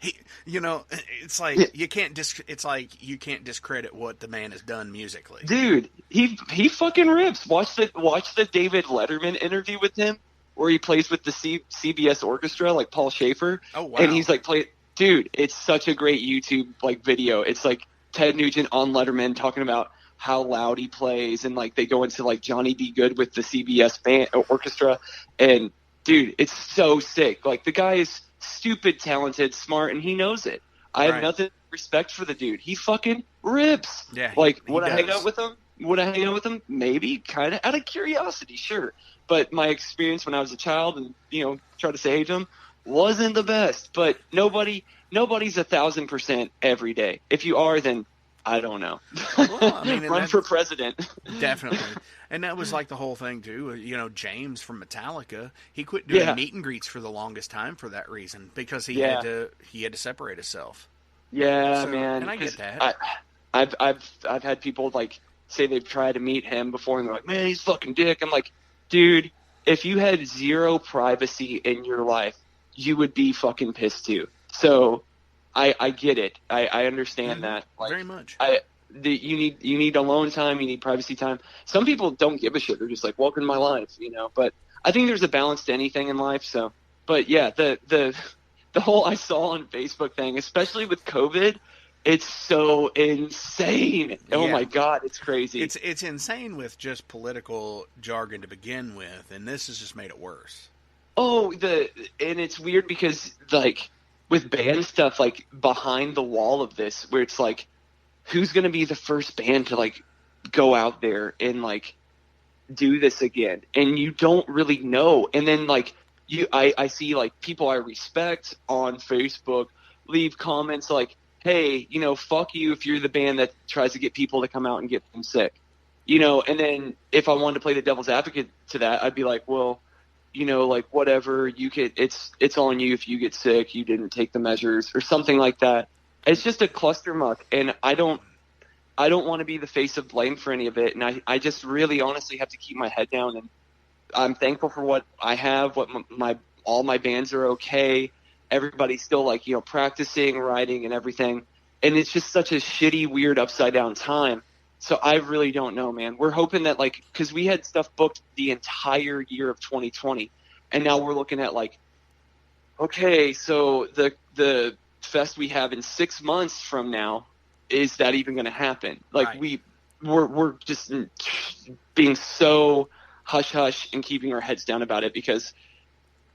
it's like you can't discredit what the man has done musically. Dude, he fucking rips. Watch the David Letterman interview with him where he plays with the CBS orchestra like Paul Schaefer. Oh wow. And he's dude, it's such a great YouTube video. It's like Ted Nugent on Letterman talking about how loud he plays, and they go into Johnny B. Good with the CBS band orchestra, and dude, it's so sick. The guy is stupid talented, smart, and he knows it. I have nothing but respect for the dude. He fucking rips. Yeah. Would I hang out with him? Maybe, kind of out of curiosity, sure. But my experience when I was a child and tried to say hey to him wasn't the best. But nobody's 1,000% every day. If you are, then I don't know. Well, run for president. Definitely. And that was the whole thing too. James from Metallica, he quit doing meet and greets for the longest time for that reason because he had to separate himself. Yeah, man. And I get that. I've had people say they've tried to meet him before and they're like, man, he's fucking dick. I'm like, dude, if you had zero privacy in your life, you would be fucking pissed too. So I get it. I understand that. Very much. You need alone time. You need privacy time. Some people don't give a shit. They're just welcome to my life, But I think there's a balance to anything in life. So, but yeah, the whole I saw on Facebook thing, especially with COVID, It's so insane. Oh Yeah. my God, it's crazy. It's insane with just political jargon to begin with, and this has just made it worse. Oh, and it's weird because like with band stuff, like behind the wall of this, where it's like, who's gonna be the first band to like go out there and like do this again? And you don't really know. And then like I see like people I respect on Facebook leave comments like, hey, fuck you if you're the band that tries to get people to come out and get them sick. And then if I wanted to play the devil's advocate to that, I'd be like, well, like whatever, it's on you if you get sick, you didn't take the measures or something like that. It's just a clustermuck, and I don't want to be the face of blame for any of it. And I just really honestly have to keep my head down, and I'm thankful for what I have, what all my bands are okay. Everybody's still like, practicing, writing and everything. And it's just such a shitty, weird, upside down time. So I really don't know, man. We're hoping that like, cause we had stuff booked the entire year of 2020. And now we're looking at like, okay, so the fest we have in 6 months from now, is that even going to happen? Like right. we're just being so hush hush and keeping our heads down about it because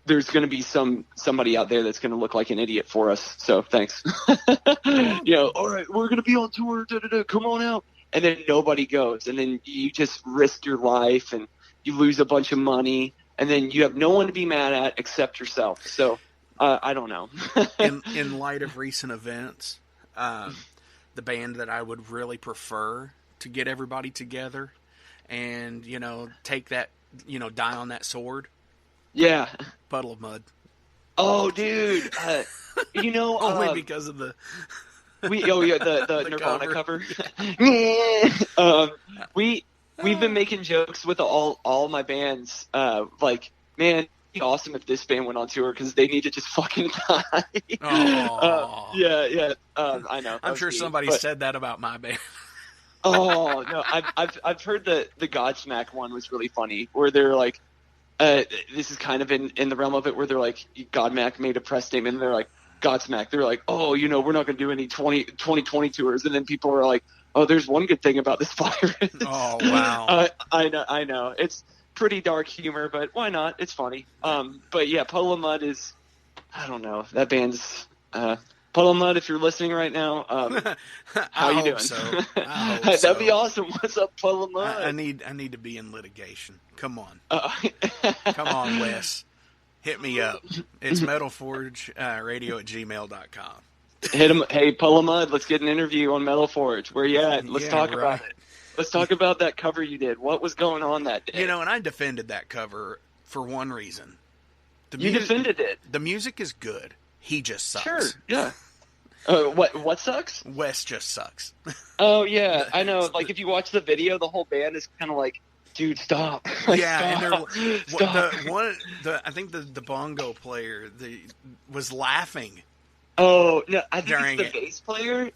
there's going to be somebody out there that's going to look like an idiot for us. So thanks. All right, we're going to be on tour. Come on out. And then nobody goes. And then you just risk your life and you lose a bunch of money. And then you have no one to be mad at except yourself. So I don't know. in light of recent events, the band that I would really prefer to get everybody together and, take that, die on that sword. Yeah. Puddle of Mud. Oh, dude. Only because of the the Nirvana cover. We've been making jokes with all my bands. Like, man, it'd be awesome if this band went on tour because they need to just fucking die. Yeah. I know. I'm sure somebody said that about my band. Oh no, I've heard the Godsmack one was really funny, where they're like, this is kind of in the realm of it, where they're like, Godmack made a press statement, and they're like, Godsmack, they're like, oh, we're not going to do any 2020 tours, and then people are like, oh, there's one good thing about this virus. Oh wow. I know, it's pretty dark humor, but why not? It's funny. But yeah, Puddle of Mud is, I don't know, that band's Puddle of Mud, if you're listening right now, how you doing? So. That'd be awesome. What's up, Puddle of Mud? I need to be in litigation. Come on. Come on, Wes. Hit me up. It's metalforgeradio@gmail.com. Hit him. Hey, Puddle of Mud, let's get an interview on Metal Forge. Where you at? Let's talk about it. Let's talk about that cover you did. What was going on that day? And I defended that cover for one reason. You defended it. The music is good. He just sucks. Sure, yeah. What sucks? Wes just sucks. Oh, yeah, I know. Like, if you watch the video, the whole band is kind of like, dude, stop. Like, yeah, stop. and I think the bongo player was laughing. Oh, no, I think it's the bass player.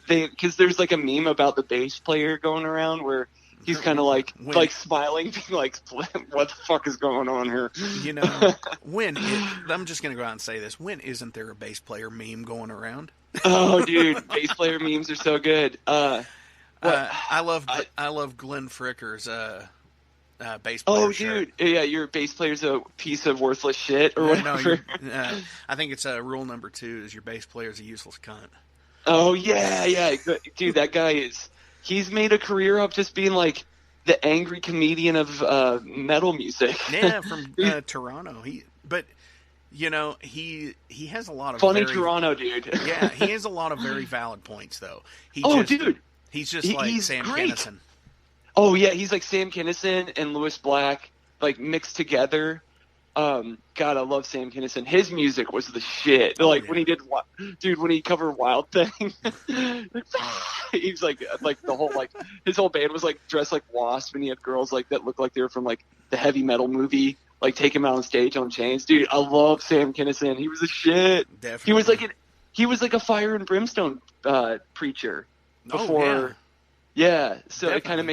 Because there's like a meme about the bass player going around where he's kind of like smiling, being like, what the fuck is going on here? I'm just going to go out and say this. When isn't there a bass player meme going around? Oh, dude, bass player memes are so good. I love Glenn Fricker's bass player. Oh, dude, yeah, your bass player's a piece of worthless shit or whatever. No, I think it's rule number 2 is your bass player's a useless cunt. Oh yeah, dude, that guy he's made a career of just being like the angry comedian of metal music. Yeah, from Toronto. He has a lot of funny Toronto dude. Yeah, he has a lot of very valid points though. Dude, he's just like Sam Kinison. Oh yeah, he's like Sam Kinison and Lewis Black, like mixed together. God, I love Sam Kinison. His music was the shit. When he did, when he covered Wild Thing, he's like the whole his whole band was like dressed like Wasp, and he had girls like that looked like they were from like the heavy metal movie, like take him out on stage on chains. Dude, I love Sam Kinison. He was a shit. Definitely. He was like a fire and brimstone preacher before. Oh, yeah. Yeah, so Definitely. It kind of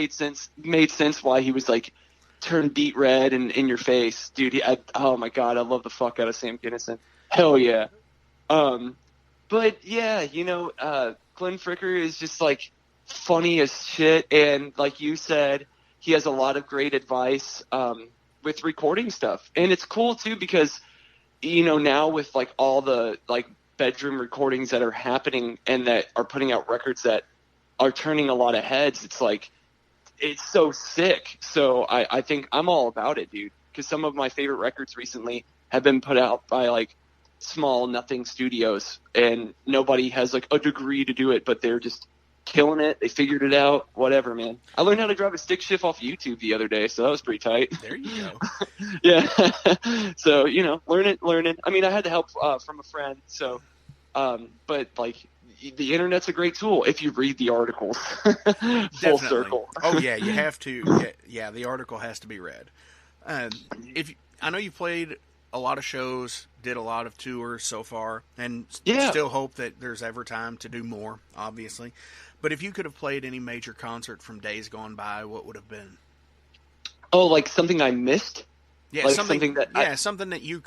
made sense why he was like turned beet red and in your face, dude. Oh my god, I love the fuck out of Sam Kinison. Hell yeah. But yeah, Glenn Fricker is just like funny as shit, and like you said, he has a lot of great advice with recording stuff, and it's cool too because now with like all the like bedroom recordings that are happening and that are putting out records that are turning a lot of heads, it's like it's so sick. So I think I'm all about it, dude, because some of my favorite records recently have been put out by like small nothing studios, and nobody has like a degree to do it, but they're just killing it. They figured it out. Whatever, man. I learned how to drive a stick shift off YouTube the other day, so that was pretty tight. There you go. Yeah. So learning. I mean, I had the help from a friend. So, but like the internet's a great tool if you read the articles. Full circle. Oh yeah, you have to. Yeah, the article has to be read. I know you played a lot of shows, did a lot of tours so far, and still hope that there's ever time to do more, obviously. But if you could have played any major concert from days gone by, what would have been? Oh, like something I missed? Yeah, like something that you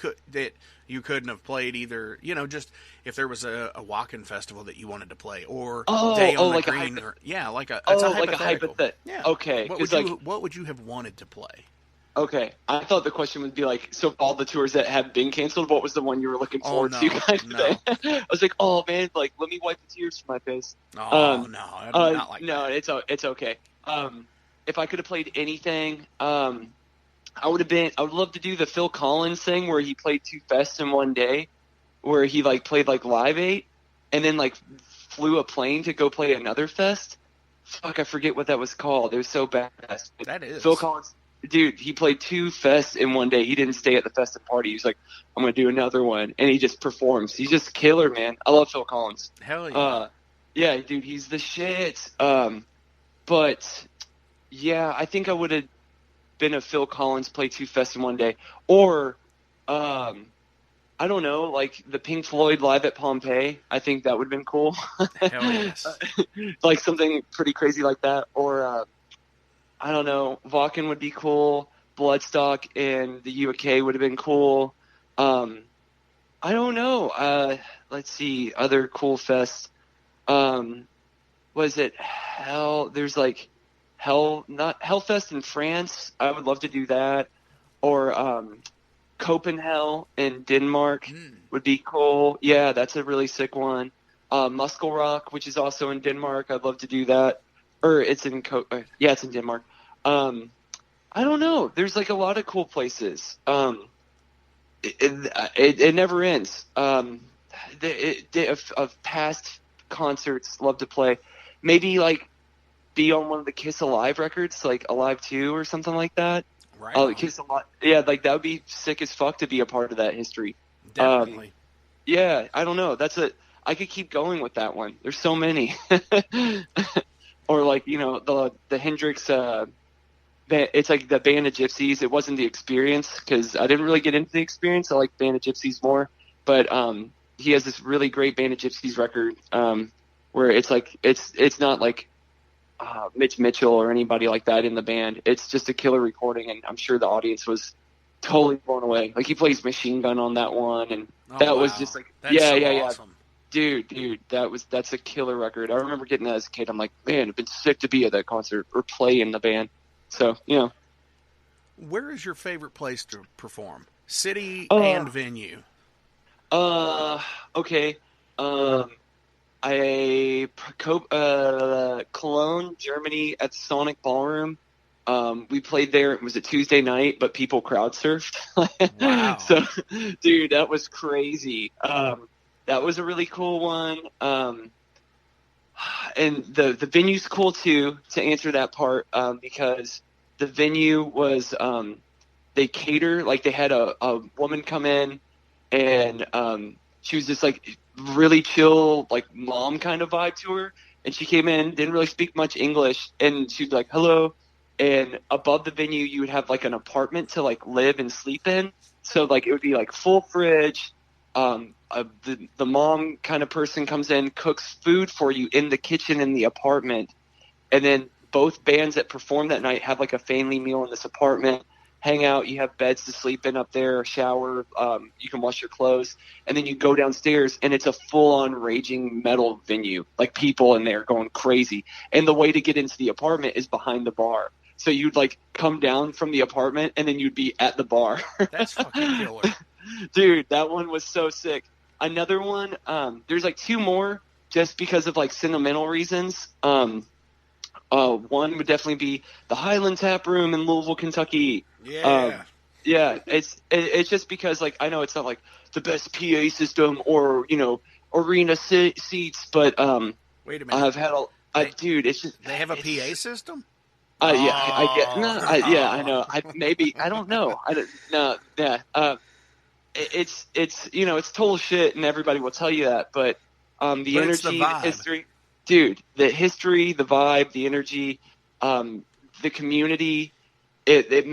couldn't have played either. Just if there was a walk-in festival that you wanted to play, or Day on the like Green, like a hypothetical. Yeah. Okay. What would you have wanted to play? Okay, I thought the question would be like, so all the tours that have been canceled, what was the one you were looking forward to? Guys? No. I was like, oh man, like let me wipe the tears from my face. Oh no, not like no, that. it's okay. If I could have played anything, I would love to do the Phil Collins thing where he played 2 fests in one day, where he like played like Live 8 and then like flew a plane to go play another fest. Fuck, I forget what that was called. It was so badass. That is Phil Collins. Dude, he played 2 fests in one day. He didn't stay at the festive party. He was like, I'm going to do another one. And he just performs. He's just killer, man. I love Phil Collins. Hell yeah. Yeah, dude, he's the shit. But, yeah, I think I would have been a Phil Collins, play 2 fests in one day. Or, I don't know, like the Pink Floyd live at Pompeii. I think that would have been cool. Hell yes. Like something pretty crazy like that. Or, I don't know, Wacken would be cool. Bloodstock in the UK would have been cool. I don't know. Let's see, other cool fests. Was it Hell? There's like Hellfest in France. I would love to do that. Or Copenhagen in Denmark would be cool. Yeah, that's a really sick one. Muscle Rock, which is also in Denmark. I'd love to do that. Or it's in it's in Denmark. I don't know. There's like a lot of cool places. It never ends. Of past concerts, love to play. Maybe like be on one of the Kiss Alive records, like Alive 2 or something like that. Right. Kiss Alive. Yeah, like that would be sick as fuck to be a part of that history. Definitely. Yeah, I don't know. I could keep going with that one. There's so many. Or like, the Hendrix, it's like the Band of Gypsies. It wasn't the Experience because I didn't really get into the Experience. I like Band of Gypsies more. But he has this really great Band of Gypsies record where it's like it's not like Mitch Mitchell or anybody like that in the band. It's just a killer recording, and I'm sure the audience was totally blown away. Like he plays Machine Gun on that one, and was just like awesome. Dude, that's a killer record. I remember getting that as a kid. I'm like, man, it'd been sick to be at that concert or play in the band. So, Where is your favorite place to perform? City and venue? Okay. Cologne, Germany at the Sonic Ballroom. We played there. It was a Tuesday night, but people crowd surfed. Wow. So, dude, that was crazy. That was a really cool one. And the venue's cool too, to answer that part, because the venue was, they cater, like they had a woman come in and, she was just like really chill, like mom kind of vibe to her. And she came in, didn't really speak much English, and she'd be like, hello. And above the venue, you would have like an apartment to like live and sleep in. So like, it would be like full fridge. The mom kind of person comes in, cooks food for you in the kitchen in the apartment, and then both bands that perform that night have like a family meal in this apartment, hang out. You have beds to sleep in up there, shower. You can wash your clothes, and then you go downstairs, and it's a full-on raging metal venue, like people in there going crazy. And the way to get into the apartment is behind the bar. So you'd like come down from the apartment, and then you'd be at the bar. That's fucking killer. Dude, that one was so sick. Another one, there's like two more just because of like sentimental reasons. One would definitely be the Highland Tap Room in Louisville, Kentucky. Yeah. Yeah, it's just because like I know it's not like the best PA system or arena seats, but Wait a minute. I've had dude, it's just they have a PA system. Yeah, I get no, I know. I don't know. It's it's total shit, and everybody will tell you that. But the energy, the history, dude, the history, the vibe, the energy, the community, it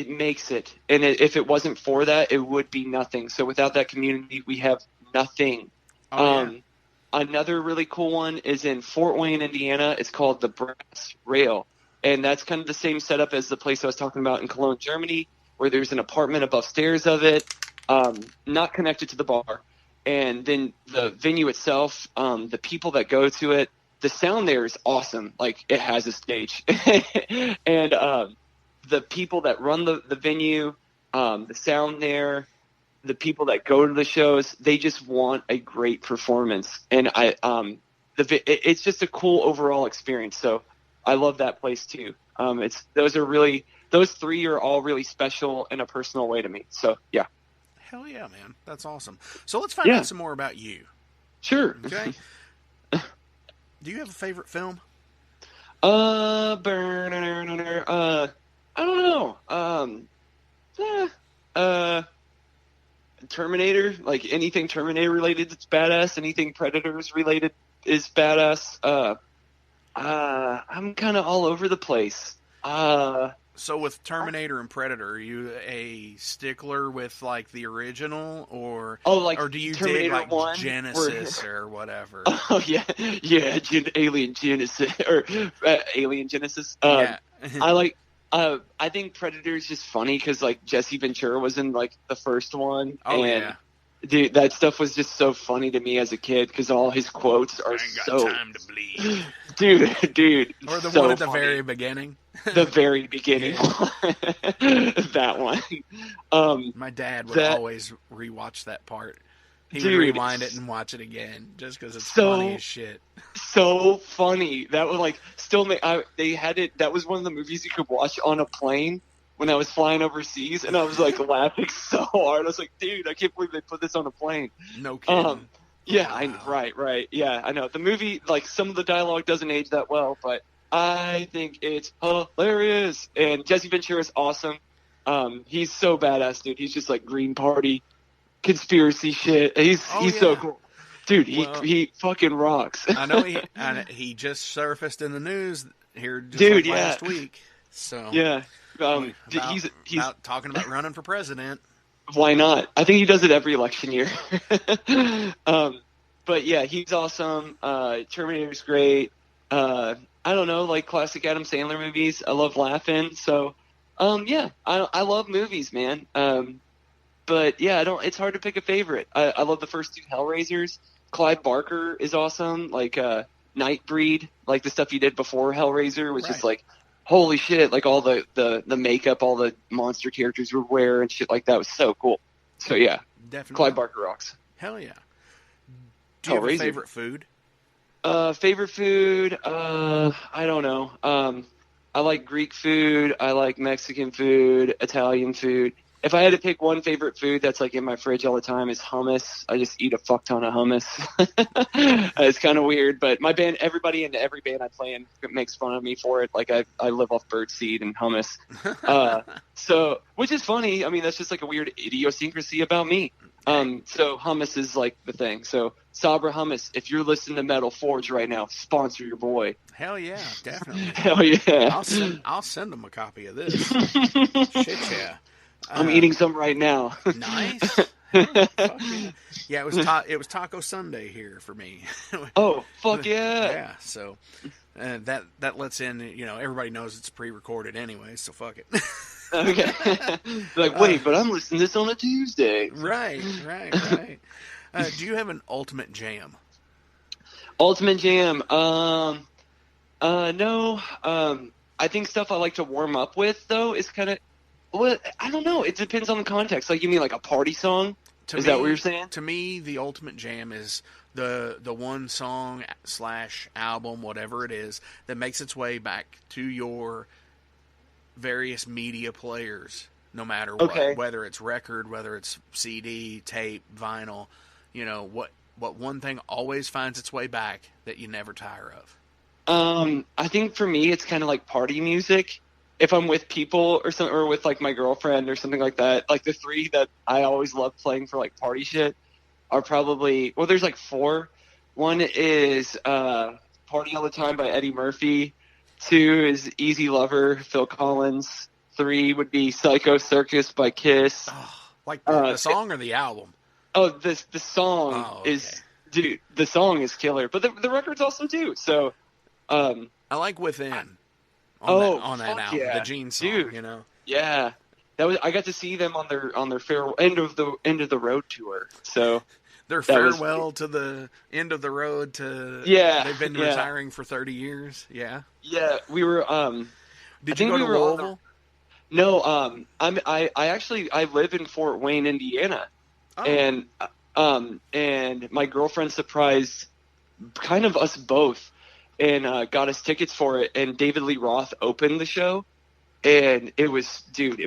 makes it. And if it wasn't for that, it would be nothing. So without that community, we have nothing. Another really cool one is in Fort Wayne, Indiana. It's called the Brass Rail. And that's kind of the same setup as the place I was talking about in Cologne, Germany, where there's an apartment above stairs of it, not connected to the bar. And then the venue itself, the people that go to it, the sound there is awesome. Like, it has a stage. And the people that run the venue, the sound there, the people that go to the shows, they just want a great performance. And it's just a cool overall experience. So I love that place too. Those three are all really special in a personal way to me. So yeah. Hell yeah, man. That's awesome. So let's find out some more about you. Sure. Okay. Do you have a favorite film? I don't know. Terminator, like anything Terminator related, it's badass. Anything Predators related is badass. I'm kind of all over the place. So with Terminator and Predator, are you a stickler with like the original, or do you Terminator dig like 1, Genesis or whatever? Oh yeah, Alien Genesis or Alien Genesis. Yeah. I think Predator is just funny because like Jesse Ventura was in like the first one. Oh yeah. Dude, that stuff was just so funny to me as a kid because all his quotes are so. Time to bleed. Dude. Or the so one at the funny. very beginning. The very beginning. That one. My dad would always rewatch that part. He would rewind it and watch it again just because it's funny as shit. So funny. That was like they had it. That was one of the movies you could watch on a plane when I was flying overseas, and I was like laughing so hard. I was like, dude, I can't believe they put this on a plane. No kidding. Yeah, right. Yeah, I know. The movie, like, some of the dialogue doesn't age that well, but I think it's hilarious. And Jesse Ventura is awesome. He's so badass, dude. He's just like Green Party conspiracy shit. He's so cool. Dude, he fucking rocks. I know he just surfaced in the news here just last week. So yeah. He's talking about running for president. Why not? I think he does it every election year. But yeah, he's awesome. Terminator's great. I don't know, like classic Adam Sandler movies. I love laughing. So, I love movies, man. But yeah, it's hard to pick a favorite. I love the first two Hellraisers. Clive Barker is awesome. Like, Nightbreed, like the stuff he did before Hellraiser was just like, holy shit, like all the makeup, all the monster characters would wear and shit like that was so cool. So yeah, definitely. Clive Barker rocks. Hell yeah. Do you have a favorite food? Favorite food? I don't know. I like Greek food. I like Mexican food, Italian food. If I had to pick one favorite food that's like in my fridge all the time is hummus. I just eat a fuck ton of hummus. It's kind of weird, but everybody in every band I play in makes fun of me for it. Like I live off birdseed and hummus. So, which is funny. I mean, that's just like a weird idiosyncrasy about me. So hummus is like the thing. So Sabra Hummus, if you're listening to Metal Forge right now, sponsor your boy. Hell yeah, definitely. Hell yeah. I'll send them a copy of this. Shit yeah. I'm eating some right now. Nice. Yeah, it was Taco Sunday here for me. Oh, fuck yeah. Yeah, so that lets in, everybody knows it's pre-recorded anyway, so fuck it. Okay. Like, wait, but I'm listening to this on a Tuesday. Right. Do you have an ultimate jam? Ultimate Jam. No. I think stuff I like to warm up with though is kind of. Well, I don't know. It depends on the context. Like, you mean like a party song? That what you're saying? To me, the ultimate jam is the one song / album, whatever it is, that makes its way back to your various media players, no matter what, Okay. whether it's record, whether it's CD, tape, vinyl. What one thing always finds its way back that you never tire of. I think for me, it's kind of like party music. If I'm with people or something, or with like my girlfriend or something like that, like the three that I always love playing for like party shit are probably, well, there's like four. One is Party All the Time by Eddie Murphy. Two is Easy Lover, Phil Collins. Three would be Psycho Circus by Kiss. Oh, like the song or the album? Oh, the song is, dude, the song is killer, but the record's also too. So, I like Within. On that album, yeah. the Gene song, dude. Yeah, I got to see them on their farewell end of the road tour. So their farewell to the end of the road to they've been retiring for 30 years. Yeah. Yeah, we were. Did you go to Louisville? No, I live in Fort Wayne, Indiana, and my girlfriend surprised kind of us both. And got us tickets for it, and David Lee Roth opened the show, and it was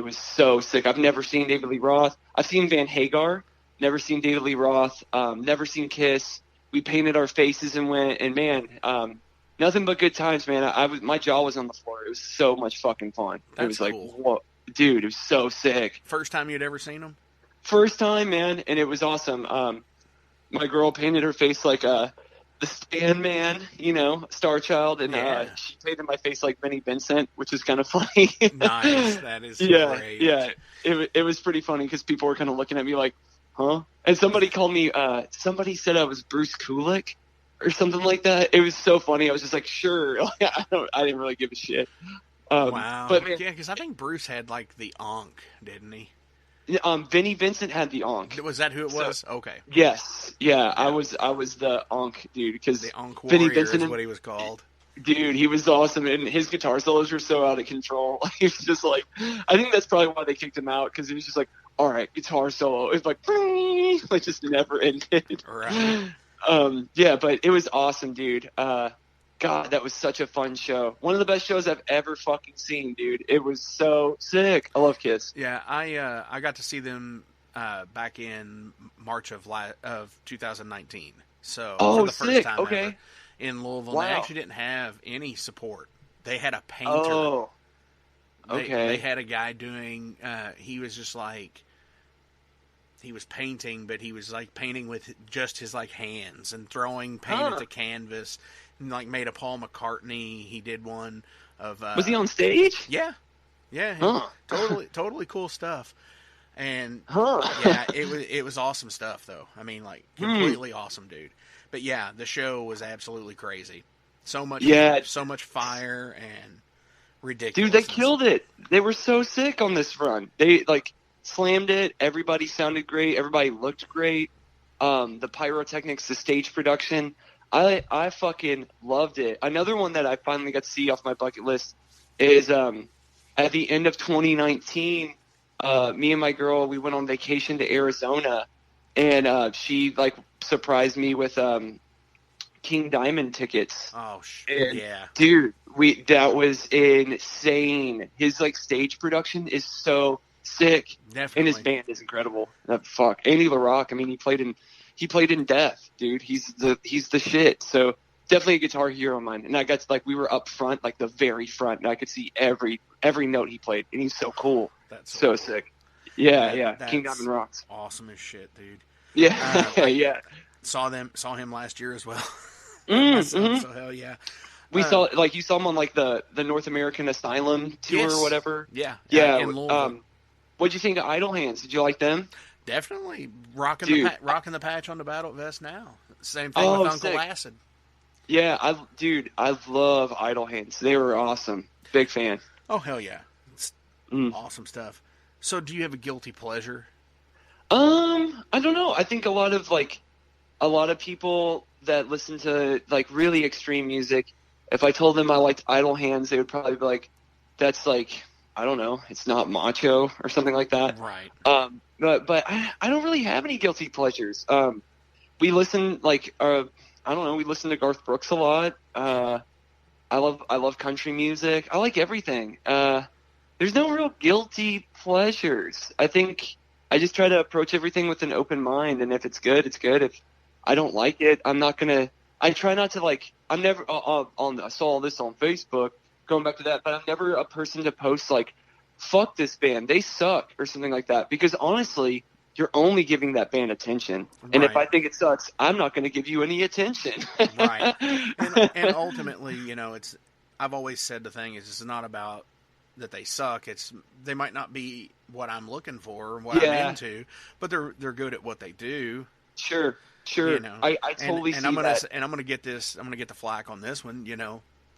so sick. I've never seen David Lee Roth. I've seen Van Hagar, never seen David Lee Roth, never seen Kiss. We painted our faces and went, and man, nothing but good times, man. My jaw was on the floor. It was so much fucking fun. That's it was like, cool. whoa, dude, it was so sick. First time you'd ever seen him? First time, man, and it was awesome. My girl painted her face like the Stan Man, Star Child, and she painted my face like Vinnie Vincent, which is kind of funny. Nice, that is great. Yeah, it was pretty funny because people were kind of looking at me like, huh? And somebody called me, somebody said I was Bruce Kulick or something like that. It was so funny. I was just like, sure. I didn't really give a shit. Wow. But man, yeah, because I think Bruce had like the Ankh, didn't he? Vinnie Vincent had the Ankh. Was that who it was? Okay. Yes. Yeah. I was the Ankh dude because the Ankh Vinnie Warrior Vincent is what he was called. Dude, he was awesome, and his guitar solos were so out of control. He was just like, I think that's probably why they kicked him out, because he was just like, all right, guitar solo. It's like just never ended. Right. Yeah, but it was awesome, dude. God, that was such a fun show. One of the best shows I've ever fucking seen, dude. It was so sick. I love Kiss. Yeah, I got to see them back in March of 2019. So for the first time ever in Louisville. Wow. They actually didn't have any support. They had a painter. Oh. Okay. They had a guy doing. He was just like. He was painting, but he was like painting with just his like hands and throwing paint at the canvas. And, like, made a Paul McCartney. He did one of. Was he on stage? Yeah. Huh. Totally cool stuff. And Huh. yeah, it was awesome stuff though. I mean, like, completely awesome, dude. But yeah, the show was absolutely crazy. So much fire and ridiculous. Dude, they killed it. They were so sick on this run. They like slammed it. Everybody sounded great. Everybody looked great. The pyrotechnics, the stage production. I fucking loved it. Another one that I finally got to see off my bucket list is at the end of 2019, me and my girl, we went on vacation to Arizona, and she like surprised me with King Diamond tickets. Oh, yeah. Dude, that was insane. His like stage production is so sick. Definitely. And his band is incredible. Andy LaRock, I mean, he played in Death, dude. He's the shit. So definitely a Guitar Hero of mine. And I got to, like, we were up front, like the very front, and I could see every note he played, and he's so cool. That's so sick. Yeah. King Diamond rocks. Awesome as shit, dude. Yeah, yeah. Saw him last year as well. Mm-hmm. So hell yeah. We saw, like, you saw him on like the North American Asylum tour or whatever. Yeah. Yeah. What'd you think of Idle Hands? Did you like them? Definitely rocking the patch on the battle vest now. Same thing with Uncle sick. Acid. Yeah, I love Idle Hands. They were awesome. Big fan. Oh hell yeah! Mm. Awesome stuff. So, do you have a guilty pleasure? I don't know. I think a lot of people that listen to like really extreme music, if I told them I liked Idle Hands, they would probably be like, that's like, I don't know, it's not macho or something like that. Right. But I don't really have any guilty pleasures. We listen I don't know, we listen to Garth Brooks a lot. I love country music. I like everything. There's no real guilty pleasures. I think I just try to approach everything with an open mind, and if it's good, it's good. If I don't like it, I'm not gonna. I try not to like. I'm never. I saw this on Facebook. Going back to that, but I'm never a person to post like, "Fuck this band, they suck" or something like that. Because honestly, you're only giving that band attention, and if I think it sucks, I'm not going to give you any attention. Right. And ultimately, it's. I've always said the thing is, it's not about that they suck. It's they might not be what I'm looking for or what I'm into, but they're good at what they do. Sure. I totally see that. And I'm gonna get this. I'm gonna get the flack on this one.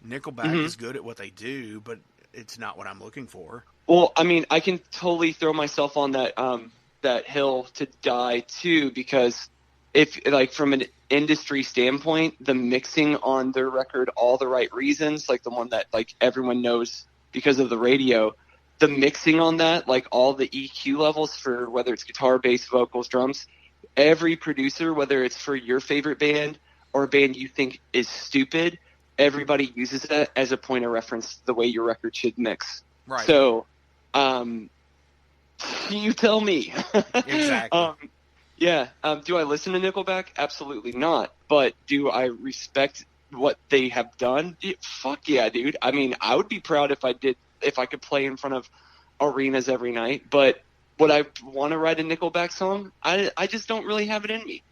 Nickelback is good at what they do, but it's not what I'm looking for. Well, I mean, I can totally throw myself on that hill to die too, because if like from an industry standpoint, the mixing on their record, All the Right Reasons, like the one that like everyone knows because of the radio, the mixing on that, like all the EQ levels for whether it's guitar, bass, vocals, drums, every producer, whether it's for your favorite band or a band you think is stupid, everybody uses that as a point of reference, the way your record should mix. Right. So, you tell me. Exactly. Do I listen to Nickelback? Absolutely not. But do I respect what they have done? Fuck yeah, dude. I mean, I would be proud if I could play in front of arenas every night. But would I want to write a Nickelback song? I just don't really have it in me,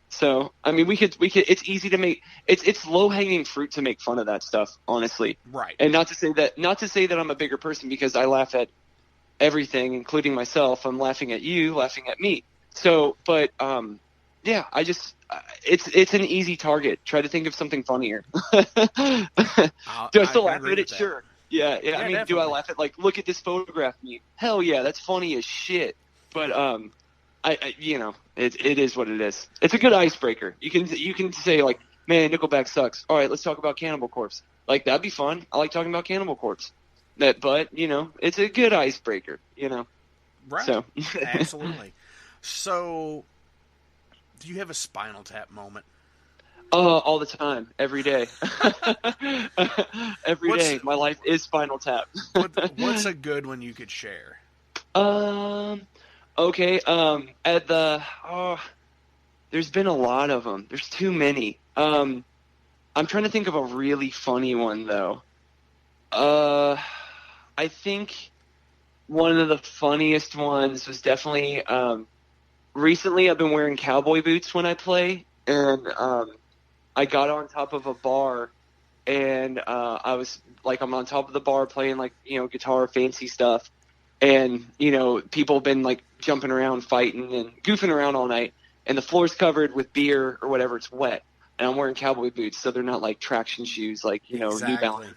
So, I mean, we could. It's easy to make. It's low hanging fruit to make fun of that stuff, honestly. Right. And not to say that I'm a bigger person, because I laugh at everything, including myself. I'm laughing at you, laughing at me. So, but I just it's an easy target. Try to think of something funnier. Do I still laugh at it? Sure. Yeah. I mean, definitely. Do I laugh at like, look at this photograph meme? Hell yeah, that's funny as shit. But it is what it is. It's a good icebreaker. You can say like, man, Nickelback sucks. All right, let's talk about Cannibal Corpse. Like, that'd be fun. I like talking about Cannibal Corpse. But it's a good icebreaker. Right. So Absolutely. So, do you have a Spinal Tap moment? All the time, every day. Every day, my life is Spinal Tap. What's a good one you could share? Okay. There's been a lot of them. There's too many. I'm trying to think of a really funny one though. I think one of the funniest ones was definitely recently. I've been wearing cowboy boots when I play, and I got on top of a bar, and I'm on top of the bar playing guitar, fancy stuff, and people have been like jumping around, fighting and goofing around all night, and the floor's covered with beer or whatever. It's wet, and I'm wearing cowboy boots, so they're not like traction shoes, like Exactly. New Balance.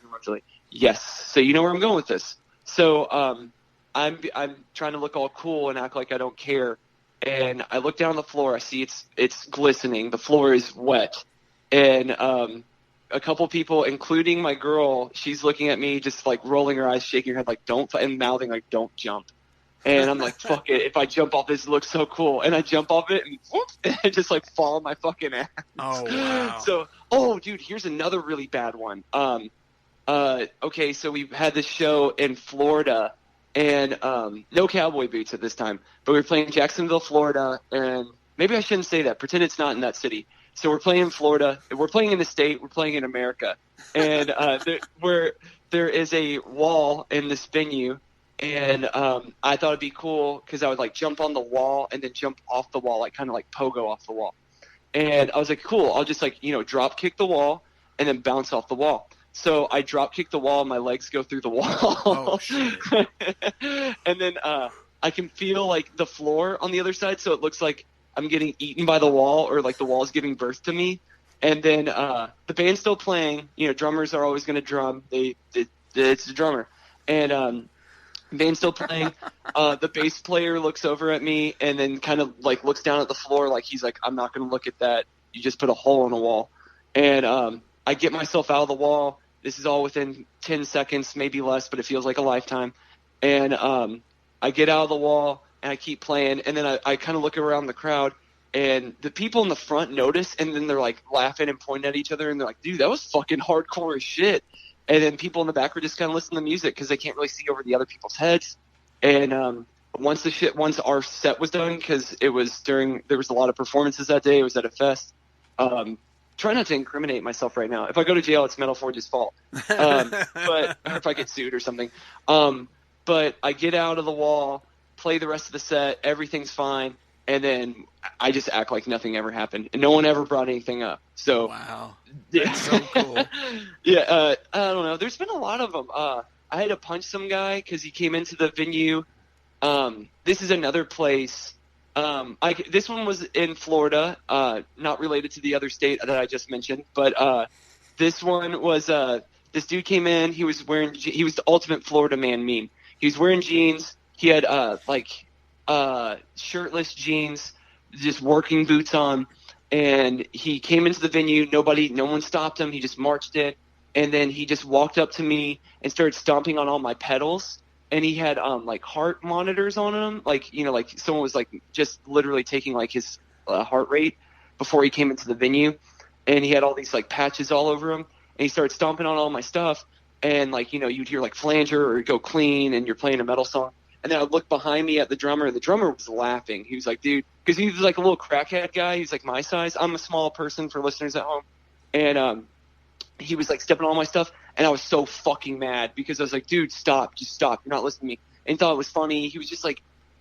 Yes, so you know where I'm going with this. So I'm trying to look all cool and act like I don't care, and I look down the floor. I see it's glistening. The floor is wet. And a couple people, including my girl, she's looking at me, just like rolling her eyes, shaking her head, like "don't," and mouthing like "don't jump." And I'm like, "Fuck it! If I jump off this, it looks so cool." And I jump off it, and whoops, and I just like fall on my fucking ass. Oh wow! So, dude, here's another really bad one. Okay, so we had this show in Florida, and no cowboy boots at this time, but we were playing Jacksonville, Florida, and maybe I shouldn't say that. Pretend it's not in that city. So we're playing in Florida. We're playing in the state. We're playing in America. And there is a wall in this venue. And I thought it'd be cool because I would like jump on the wall and then jump off the wall, like kind of like pogo off the wall. And I was like, cool. I'll just drop kick the wall and then bounce off the wall. So I drop kick the wall and my legs go through the wall. Oh, shit. And then I can feel like the floor on the other side. So it looks like I'm getting eaten by the wall, or like the wall's giving birth to me. And then the band's still playing. Drummers are always going to drum. It's the drummer. And Band's still playing. The bass player looks over at me and then kind of like looks down at the floor like he's like, I'm not going to look at that. You just put a hole in the wall. And I get myself out of the wall. This is all within 10 seconds, maybe less, but it feels like a lifetime. And I get out of the wall and I keep playing. And then I kind of look around the crowd, and the people in the front notice, and then they're like laughing and pointing at each other. And they're like, dude, that was fucking hardcore as shit. And then people in the back were just kind of listening to music because they can't really see over the other people's heads. And once our set was done, because there was a lot of performances that day. It was at a fest. Try not to incriminate myself right now. If I go to jail, it's Metal Forge's fault. Or if I get sued or something. But I get out of the wall, play the rest of the set, everything's fine, and then I just act like nothing ever happened, and no one ever brought anything up. So wow, that's so cool. Yeah, I don't know. There's been a lot of them. I had to punch some guy because he came into the venue. This is another place. This one was in Florida, not related to the other state that I just mentioned, but this one was this dude came in. He was the ultimate Florida man meme. He was wearing jeans. He had shirtless jeans, just working boots on, and he came into the venue. No one stopped him. He just marched in, and then he just walked up to me and started stomping on all my pedals. And he had like heart monitors on him, like someone was like just literally taking like his heart rate before he came into the venue, and he had all these like patches all over him, and he started stomping on all my stuff, and like you'd hear like flanger or go clean, and you're playing a metal song, and then I would look behind me at the drummer, and the drummer was laughing. He was like, dude, because he was like a little crackhead guy. He's like my size. I'm a small person for listeners at home, and he was like stepping on all my stuff. And I was so fucking mad because I was like, dude, stop. Just stop. You're not listening to me. And he thought it was funny. He was just like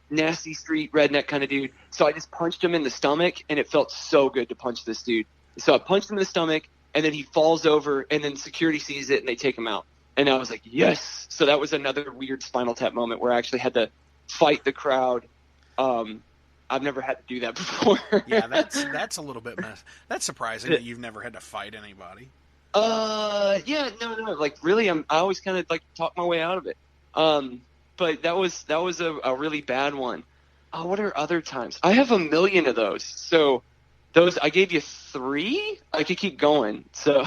nasty street redneck kind of dude. So I just punched him in the stomach, and it felt so good to punch this dude. So I punched him in the stomach, and then he falls over, and then security sees it, and they take him out. And I was like, yes. So that was another weird Spinal Tap moment where I actually had to fight the crowd. I've never had to do that before. Yeah, that's a little bit that's surprising that you've never had to fight anybody. Yeah, no, like really, I always kind of like talk my way out of it. But that was a really bad one. What are other times? I have a million of those. So those, I gave you 3. I could keep going. So,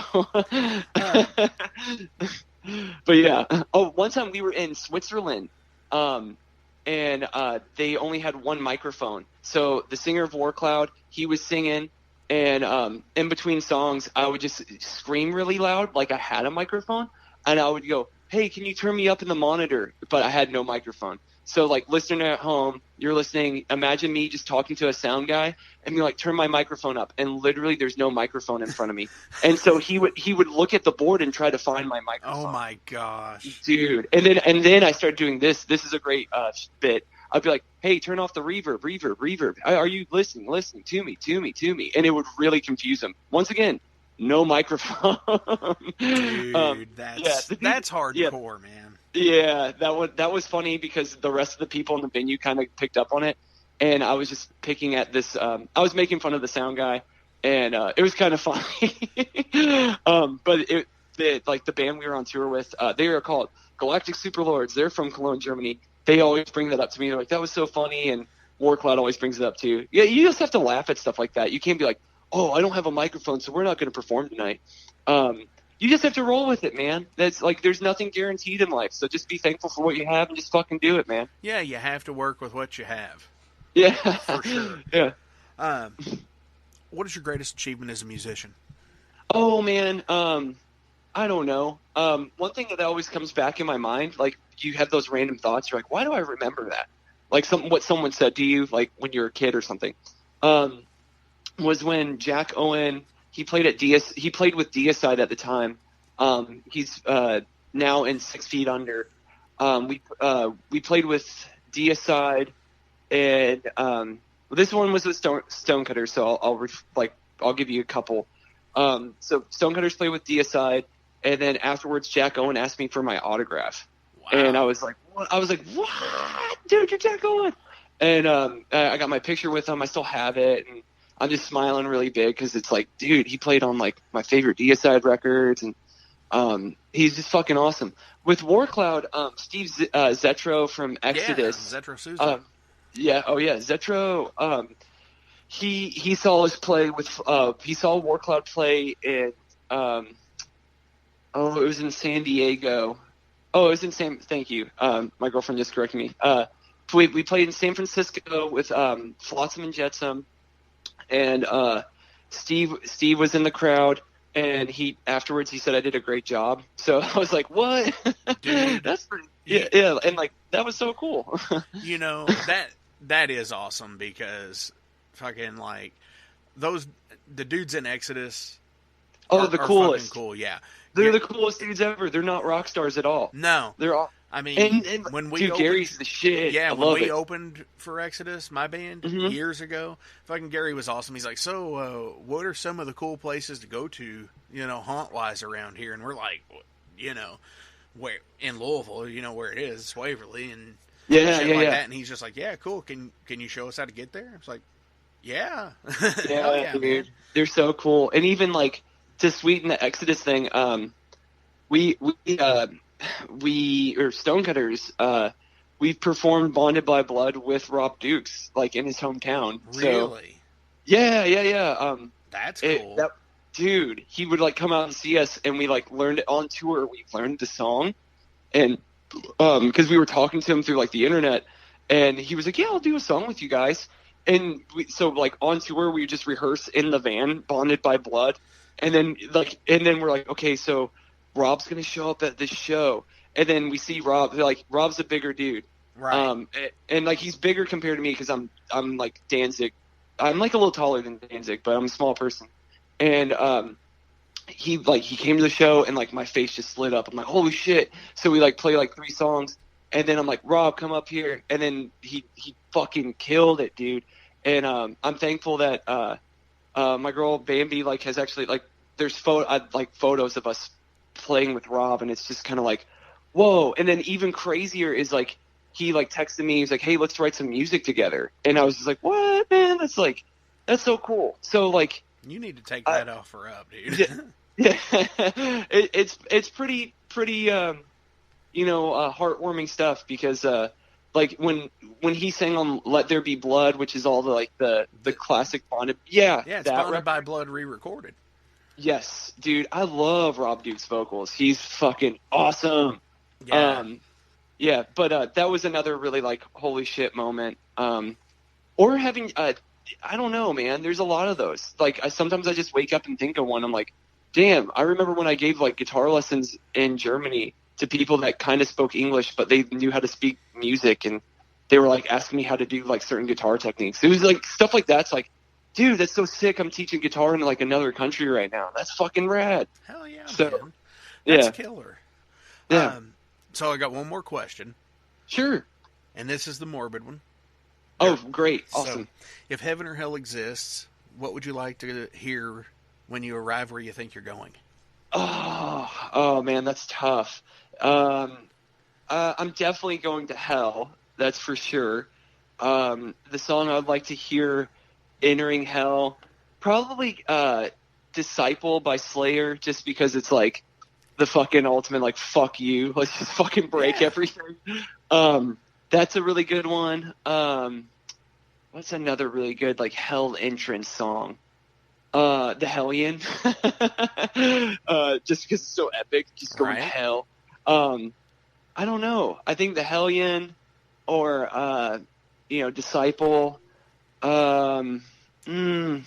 but yeah. Oh, one time we were in Switzerland, and they only had one microphone. So the singer of Warcloud, he was singing. And in between songs, I would just scream really loud, like I had a microphone, and I would go, hey, can you turn me up in the monitor? But I had no microphone. So, like, listener at home, you're listening, imagine me just talking to a sound guy, and be like, turn my microphone up. And literally, there's no microphone in front of me. And so he would look at the board and try to find my microphone. Oh, my gosh. Dude. And then I started doing this. This is a great bit. I'd be like, hey, turn off the reverb. Are you listening to me? And it would really confuse him. Once again, no microphone. Dude, that's hardcore, man. Yeah, that was funny because the rest of the people in the venue kind of picked up on it. And I was just picking at this. I was making fun of the sound guy, and it was kind of funny. But the band we were on tour with, they are called Galactic Superlords. They're from Cologne, Germany. They always bring that up to me. They're like, that was so funny, and Warcloud always brings it up too. Yeah, you just have to laugh at stuff like that. You can't be like, oh, I don't have a microphone, so we're not going to perform tonight. You just have to roll with it, man. That's like, there's nothing guaranteed in life, so just be thankful for what you have and just fucking do it, man. Yeah, you have to work with what you have. Yeah. For sure. Yeah. What is your greatest achievement as a musician? Oh, man, I don't know. One thing that always comes back in my mind, like, you have those random thoughts. You're like, why do I remember that? Like what someone said to you, like when you were a kid or something, was when Jack Owen, he played with Deicide at the time. He's now in 6 Feet Under. We played with Deicide, and this one was with Stonecutters. So I'll give you a couple. So Stonecutters played with Deicide, and then afterwards Jack Owen asked me for my autograph. Wow. And I was like, what? Dude, you're Jack Owen. And I got my picture with him. I still have it, and I'm just smiling really big because it's like, dude, he played on like my favorite Deicide records, and He's just fucking awesome. With Warcloud, Steve Zetro from Exodus. Yeah, Zetro Souza. Zetro. He saw us play with. He saw Warcloud play in. It was in San Diego. Oh, it was in San. Thank you. My girlfriend just corrected me. We played in San Francisco with Flotsam and Jetsam, and Steve was in the crowd. And afterwards he said I did a great job. So I was like, "What? Dude, that's pretty." Yeah, and like that was so cool. You know, that is awesome because fucking like the dudes in Exodus. Oh, the coolest. Fucking cool, yeah. They're the coolest dudes ever. They're not rock stars at all. No, they're all. I mean, and when we dude, Gary's the shit. Yeah, I when love we it. opened for Exodus, my band, years ago, fucking Gary was awesome. He's like, so what are some of the cool places to go to, haunt-wise around here? And we're like, where in Louisville, where it is, it's Waverly, and shit like that. And he's just like, yeah, cool. Can you show us how to get there? I was like, yeah. Yeah, dude. Man. They're so cool. And even like to sweeten the Exodus thing, we Stonecutters, we've performed Bonded by Blood with Rob Dukes, like in his hometown. Really? So, yeah. That's cool. Dude, he would like come out and see us, and we like learned it on tour. We learned the song, and because we were talking to him through like the internet, and he was like, "Yeah, I'll do a song with you guys." And so like on tour, we just rehearse in the van, Bonded by Blood, and then we're like, okay, so Rob's gonna show up at this show, and then we see Rob. They're like, Rob's a bigger dude, right? And like he's bigger compared to me because I'm like Danzig. I'm like a little taller than Danzig, but I'm a small person. And he came to the show, and like my face just lit up. I'm like, holy shit! So we like play like 3 songs, and then I'm like, Rob, come up here, and then he fucking killed it, dude. And I'm thankful that my girl Bambi like has actually like there's photos of us playing with Rob, and it's just kind of like, whoa. And then even crazier is like he like texted me, he's like, hey, let's write some music together. And I was just like, what, man? That's so cool. So like, you need to take that offer up, dude. Yeah. It's pretty heartwarming stuff because like when he sang on Let There Be Blood, which is all the classic Bonded. Yeah, it's Bonded by Blood re-recorded. Yes, dude, I love Rob Duke's vocals. He's fucking awesome. Yeah. But that was another really like holy shit moment. Or having I don't know, man. There's a lot of those. Like sometimes I just wake up and think of one. I'm like, damn. I remember when I gave like guitar lessons in Germany to people that kind of spoke English, but they knew how to speak music, and they were like asking me how to do like certain guitar techniques. It was like stuff like that's like, dude, that's so sick. I'm teaching guitar in like another country right now. That's fucking rad. Hell yeah, so, man. That's killer. Yeah. So I got one more question. Sure. And this is the morbid one. Oh, great. Awesome. So, if heaven or hell exists, what would you like to hear when you arrive where you think you're going? Oh man, that's tough. I'm definitely going to hell. That's for sure. The song I'd like to hear entering hell, probably Disciple by Slayer, just because it's like the fucking ultimate, like, fuck you. Let's just fucking break everything. That's a really good one. What's another really good, like, hell entrance song? The Hellion. Just because it's so epic, just going to hell. I don't know. I think the Hellion or, Disciple. Born to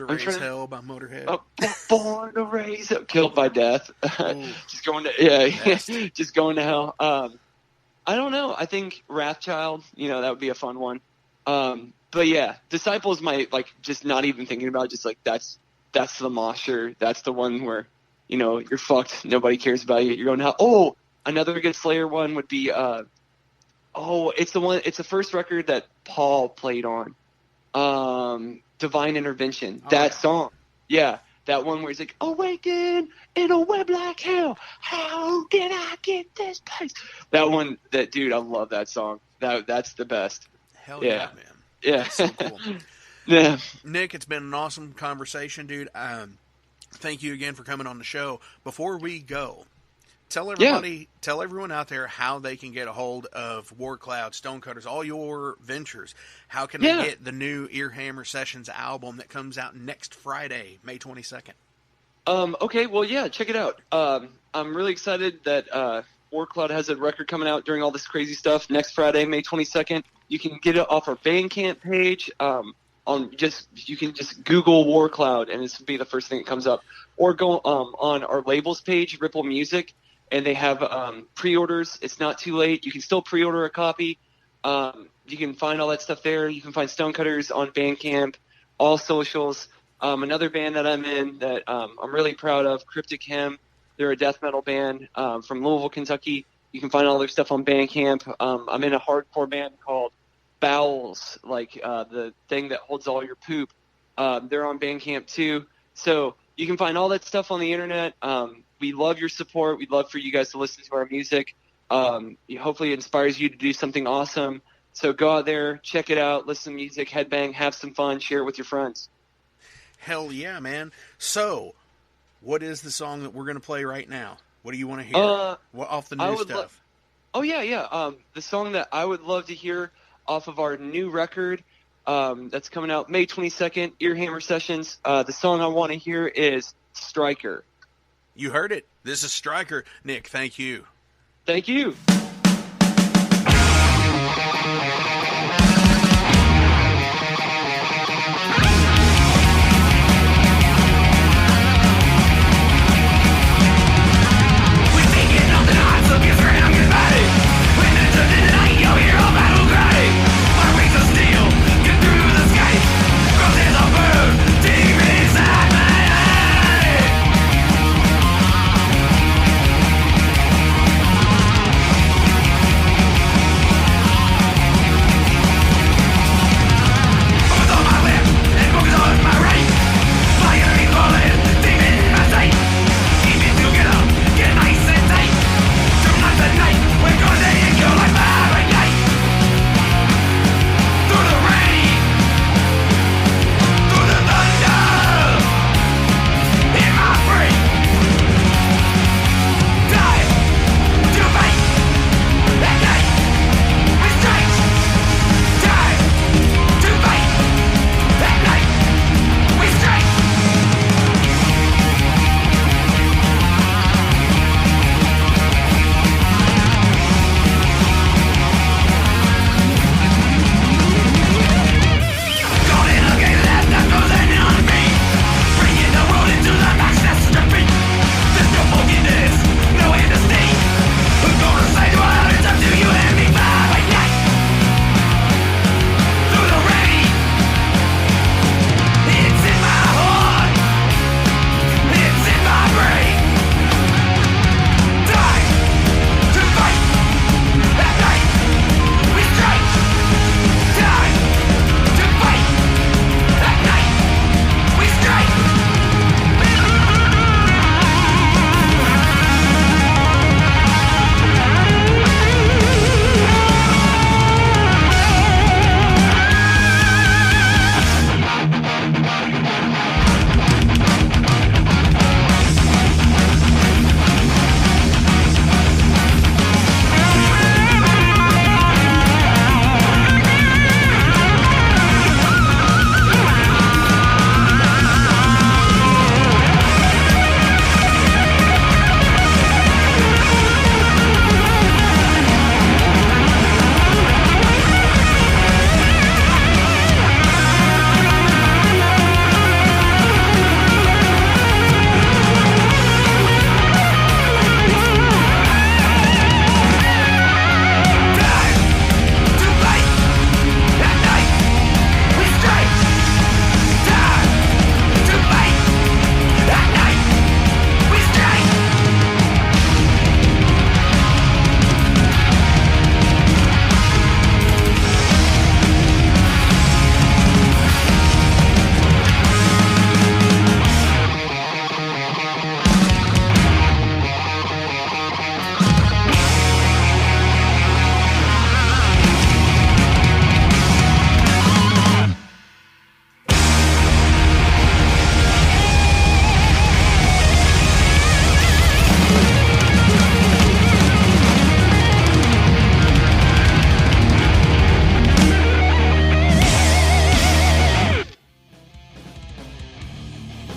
Raise Hell by Motorhead. Born to Raise Hell. Killed by Death. Just going to, just going to hell. I don't know. I think Wrathchild, that would be a fun one. But yeah, Disciple is my, like, just not even thinking about it, just like that's the mosher. That's the one where, you're fucked. Nobody cares about you. You're going to hell. Oh, another good Slayer one would be, it's the first record that Paul played on. Divine Intervention. That song. Yeah. That one where he's like, awaken in a web like hell. How can I get this place? That one, dude, I love that song. That's the best. Hell yeah, man. Yeah. That's so cool. Yeah. Nick, it's been an awesome conversation, dude. Thank you again for coming on the show. Before we go, tell everyone out there how they can get a hold of Warcloud, Stonecutters, all your ventures. How can they get the new Earhammer Sessions album that comes out next Friday, May 22nd? Okay, well, yeah, check it out. I'm really excited that Warcloud has a record coming out during all this crazy stuff next Friday, May 22nd. You can get it off our Bandcamp page. You can just Google Warcloud, and this will be the first thing that comes up. Or go on our labels page, Ripple Music, and they have pre-orders. It's not too late. You can still pre-order a copy. You can find all that stuff there. You can find Stonecutters on Bandcamp, all socials. Another band that I'm in that I'm really proud of, Cryptic Hem. They're a death metal band from Louisville, Kentucky. You can find all their stuff on Bandcamp. I'm in a hardcore band called Bowels, like the thing that holds all your poop. They're on Bandcamp too. So you can find all that stuff on the internet. We love your support. We'd love for you guys to listen to our music. Hopefully it inspires you to do something awesome. So go out there, check it out, listen to music, headbang, have some fun, share it with your friends. Hell yeah, man. So, what is the song that we're going to play right now? What do you want to hear? Off the new stuff? The song that I would love to hear off of our new record that's coming out May 22nd, Earhammer Sessions. The song I want to hear is Striker. You heard it. This is Striker. Nick, thank you. Thank you.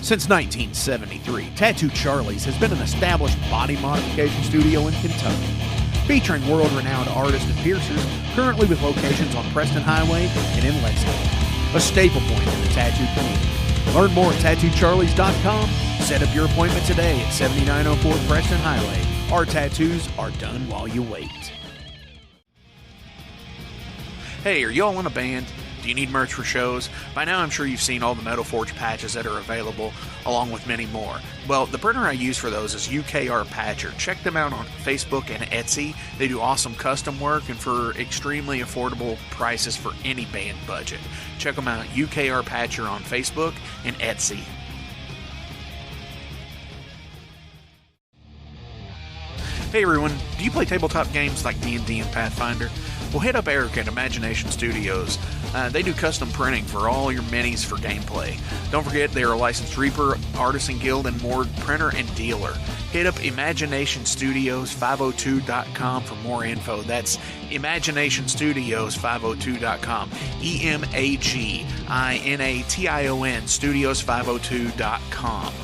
Since 1973, Tattoo Charlie's has been an established body modification studio in Kentucky, featuring world-renowned artists and piercers, currently with locations on Preston Highway and in Lexington, a staple point in the tattoo community. Learn more at tattoocharlies.com. Set up your appointment today at 7904 Preston Highway. Our tattoos are done while you wait. Hey, are y'all in a band? Do you need merch for shows? By now I'm sure you've seen all the Metal Forge patches that are available, along with many more. Well, the printer I use for those is UKR Patcher. Check them out on Facebook and Etsy. They do awesome custom work and for extremely affordable prices for any band budget. Check them out, UKR Patcher on Facebook and Etsy. Hey everyone, do you play tabletop games like D&D and Pathfinder? Well, hit up Eric at Imagination Studios. They do custom printing for all your minis for gameplay. Don't forget, they are a licensed Reaper, Artisan Guild, and more printer and dealer. Hit up ImaginationStudios502.com for more info. That's ImaginationStudios502.com. EMAGINATION Studios502.com.